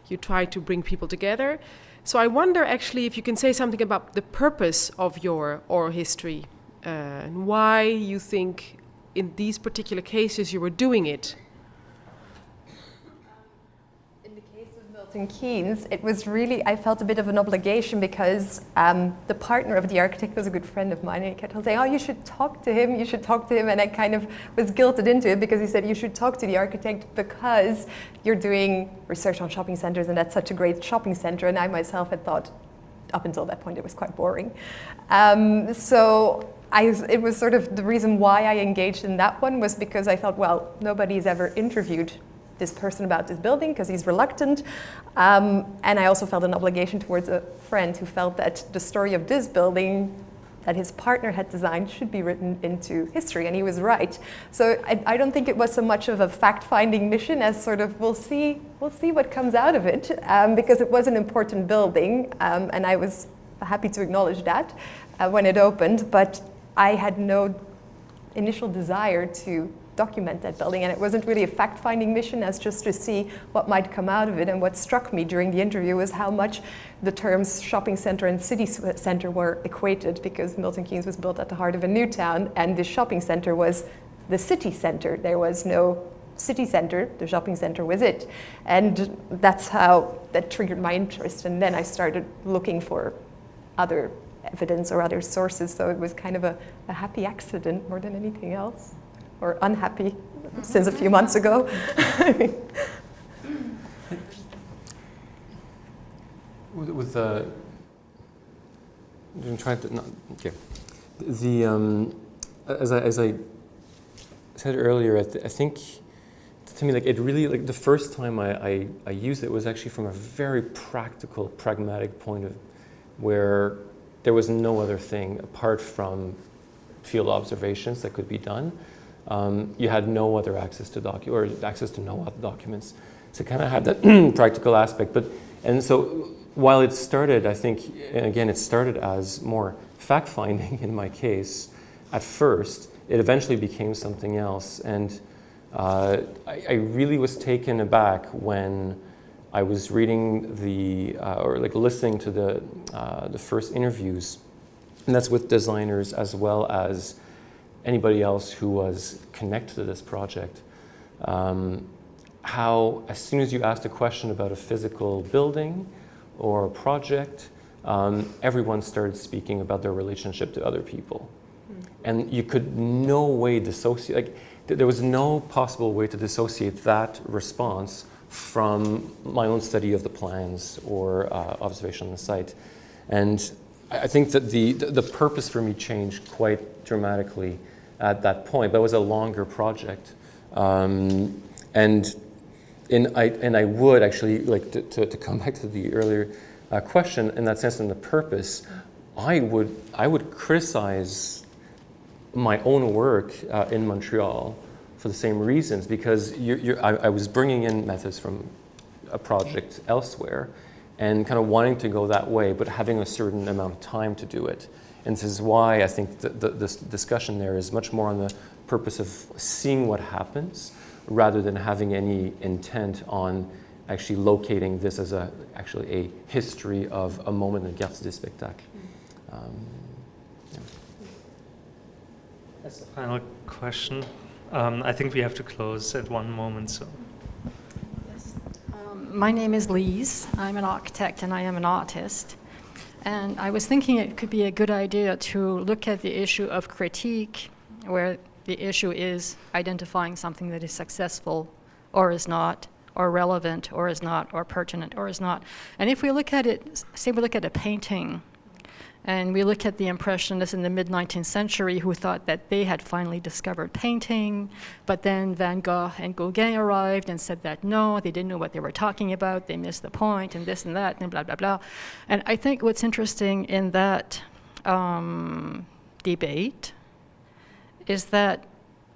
you tried to bring people together. So I wonder actually if you can say something about the purpose of your oral history and why you think in these particular cases you were doing it. In Keynes, it was really, I felt a bit of an obligation because the partner of the architect was a good friend of mine, and he kept on saying, oh, you should talk to him, and I kind of was guilted into it because he said, you should talk to the architect because you're doing research on shopping centers and that's such a great shopping center, and I myself had thought, up until that point, it was quite boring. It was sort of the reason why I engaged in that one was because I thought, well, nobody's ever interviewed this person about this building because he's reluctant. And I also felt an obligation towards a friend who felt that the story of this building that his partner had designed should be written into history, and he was right. So I don't think it was so much of a fact-finding mission as sort of we'll see what comes out of it, because it was an important building, and I was happy to acknowledge that when it opened, but I had no initial desire to document that building, and it wasn't really a fact-finding mission as just to see what might come out of it. And what struck me during the interview was how much the terms shopping center and city center were equated, because Milton Keynes was built at the heart of a new town, and the shopping center was the city center. There was no city center, the shopping center was it. And that's how that triggered my interest, and then I started looking for other evidence or other sources, so it was kind of a happy accident more than anything else. Or unhappy since a few months ago. with the, I'm trying to, okay. The, as I said earlier, I think to me, like it really, like the first time I used it was actually from a very practical, pragmatic point of where there was no other thing apart from field observations that could be done. You had no other access to access to no other documents. So it kind of had that practical aspect. And so while it started, I think, and again, it started as more fact-finding in my case at first, it eventually became something else. And I really was taken aback when I was reading or like listening to the first interviews, and that's with designers as well as anybody else who was connected to this project, how as soon as you asked a question about a physical building or a project, everyone started speaking about their relationship to other people. And you could no way dissociate, like there was no possible way to dissociate that response from my own study of the plans or observation on the site. And I think that the purpose for me changed quite dramatically at that point, but it was a longer project, and I would actually like to come back to the earlier question in that sense. In the purpose, I would criticize my own work in Montreal for the same reasons, because I was bringing in methods from a project elsewhere and kind of wanting to go that way, but having a certain amount of time to do it. And this is why I think this discussion there is much more on the purpose of seeing what happens rather than having any intent on actually locating this as actually a history of a moment in the Quartier des Spectacles. Yeah. As a final question, I think we have to close at one moment, so. Yes. My name is Lise. I'm an architect and I am an artist. And I was thinking it could be a good idea to look at the issue of critique, where the issue is identifying something that is successful or is not, or relevant or is not, or pertinent or is not. And if we look at it, say we look at a painting, and we look at the Impressionists in the mid-19th century who thought that they had finally discovered painting, but then Van Gogh and Gauguin arrived and said that no, they didn't know what they were talking about, they missed the point, and this and that, and blah, blah, blah. And I think what's interesting in that debate is that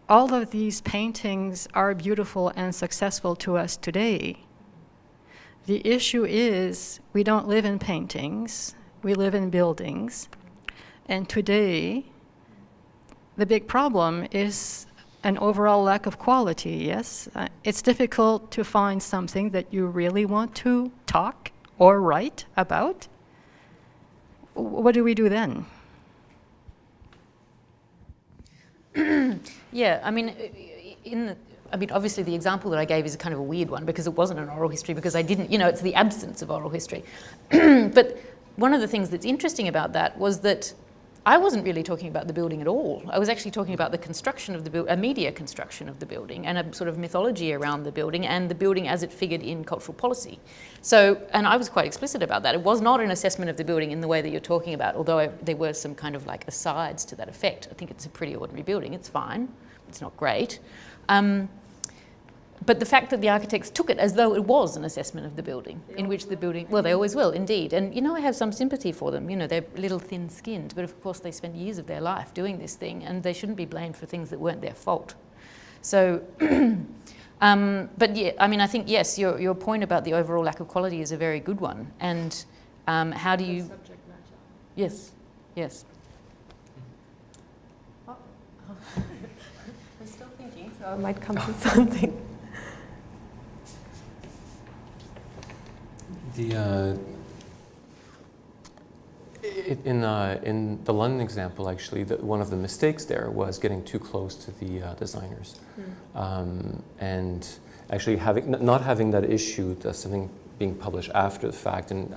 all of these paintings are beautiful and successful to us today. The issue is we don't live in paintings. We live in buildings, And today, the big problem is an overall lack of quality, yes? It's difficult to find something that you really want to talk or write about. What do we do then? Yeah, I mean, obviously the example that I gave is kind of a weird one because it wasn't an oral history because I didn't, it's the absence of oral history. But one of the things that's interesting about that was that I wasn't really talking about the building at all. I was actually talking about the construction of the building, a media construction of the building and a sort of mythology around the building and the building as it figured in cultural policy. So, and I was quite explicit about that. It was not an assessment of the building in the way that you're talking about, although there were some kind of like asides to that effect. I think it's a pretty ordinary building. It's fine. It's not great. But the fact that the architects took it as though it was an assessment of the building, in which the building, well, they always will, indeed. And, I have some sympathy for them. They're a little thin-skinned, but of course they spent years of their life doing this thing, and they shouldn't be blamed for things that weren't their fault. So, but yeah, I think, yes, your point about the overall lack of quality is a very good one. And how do you... Subject matter. Yes, yes. I'm still thinking, so I might come to something. In the London example, actually, one of the mistakes there was getting too close to the designers, and actually not having that issue, something being published after the fact, and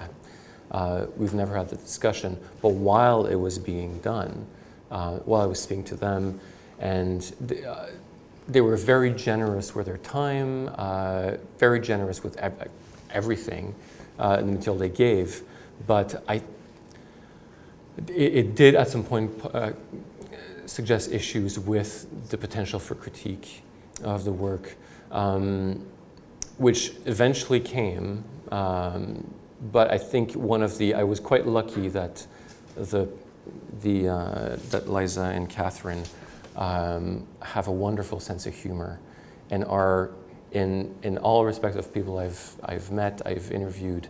we've never had the discussion. But while it was being done, while I was speaking to them, and they were very generous with their time, very generous with everything. The material they gave, but it did at some point suggest issues with the potential for critique of the work, which eventually came. But I think I was quite lucky that that Liza and Catherine have a wonderful sense of humor and are. In all respects of people I've met, I've interviewed,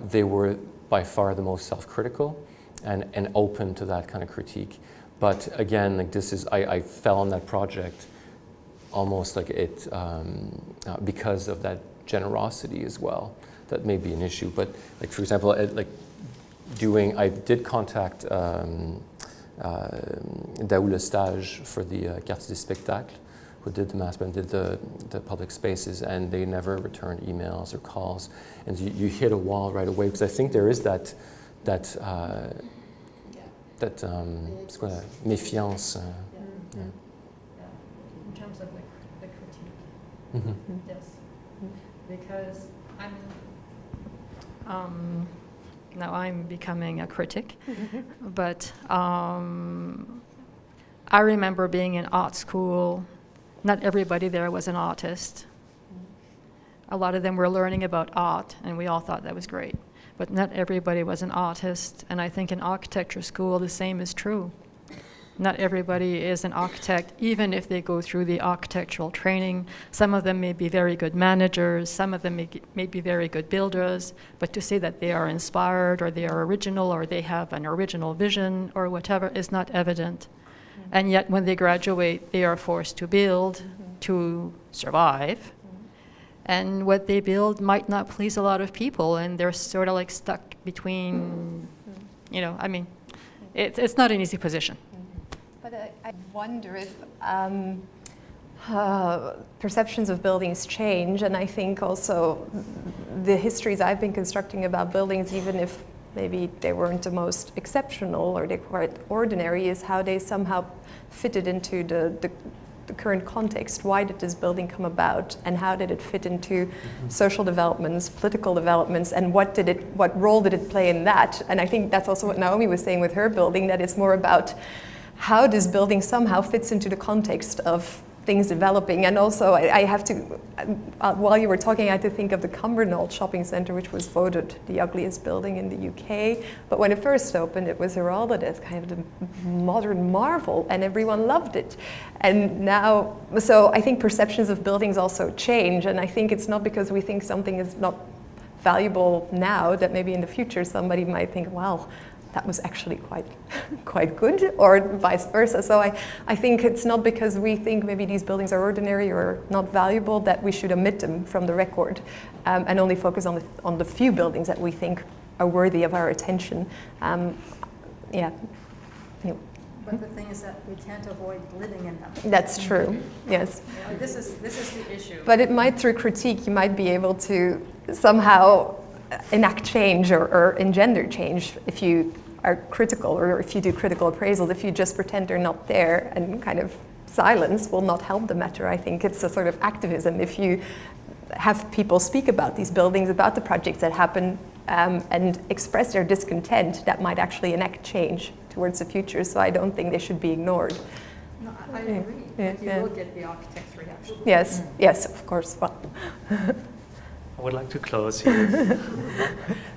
they were by far the most self-critical and open to that kind of critique. But again, like I fell on that project almost like it because of that generosity as well. That may be an issue. But like for example, I did contact Daoud Le Stage for the Quartier des Spectacles, who did the master and did the public spaces, and they never returned emails or calls. And you hit a wall right away, because I think there is that méfiance. Yeah. In terms of the critique, yes. Because now I'm becoming a critic, but I remember being in art school. Not everybody there was an artist. A lot of them were learning about art, and we all thought that was great. But not everybody was an artist, and I think in architecture school the same is true. Not everybody is an architect, even if they go through the architectural training. Some of them may be very good managers, some of them may be very good builders, but to say that they are inspired, or they are original, or they have an original vision, or whatever, is not evident. And yet when they graduate, they are forced to build to survive. And what they build might not please a lot of people, and they're sort of like stuck between, it's not an easy position. But I wonder if perceptions of buildings change, and I think also the histories I've been constructing about buildings, even if maybe they weren't the most exceptional or they were quite ordinary, is how they somehow fitted into the current context. Why did this building come about, and how did it fit into social developments, political developments, and what role did it play in that? And I think that's also what Naomi was saying with her building, that it's more about how this building somehow fits into the context of things developing. And also I have to, while you were talking, I had to think of the Cumbernauld Shopping Centre, which was voted the ugliest building in the UK. But when it first opened, it was heralded as kind of the modern marvel, and everyone loved it. And now, so I think perceptions of buildings also change, and I think it's not because we think something is not valuable now that maybe in the future somebody might think, well, that was actually quite good, or vice versa. So I think it's not because we think maybe these buildings are ordinary or not valuable that we should omit them from the record, and only focus on the few buildings that we think are worthy of our attention. Yeah. But the thing is that we can't avoid living in them. That's true. Yes. Yeah, this is the issue. But it might, through critique, you might be able to somehow enact change or engender change if you are critical, or if you do critical appraisals. If you just pretend they're not there and kind of silence will not help the matter. I think it's a sort of activism. If you have people speak about these buildings, about the projects that happen, and express their discontent, that might actually enact change towards the future. So I don't think they should be ignored. No, I agree. Yeah, But you will get the architect's reaction. Yes, yes, of course. Well. I would like to close here.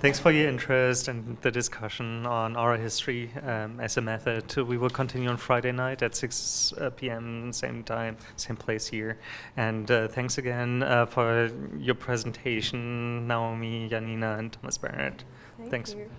Thanks for your interest and the discussion on oral history as a method. We will continue on Friday night at 6 p.m., same time, same place here. And thanks again for your presentation, Naomi, Janina, and Thomas Barrett. Thanks. You.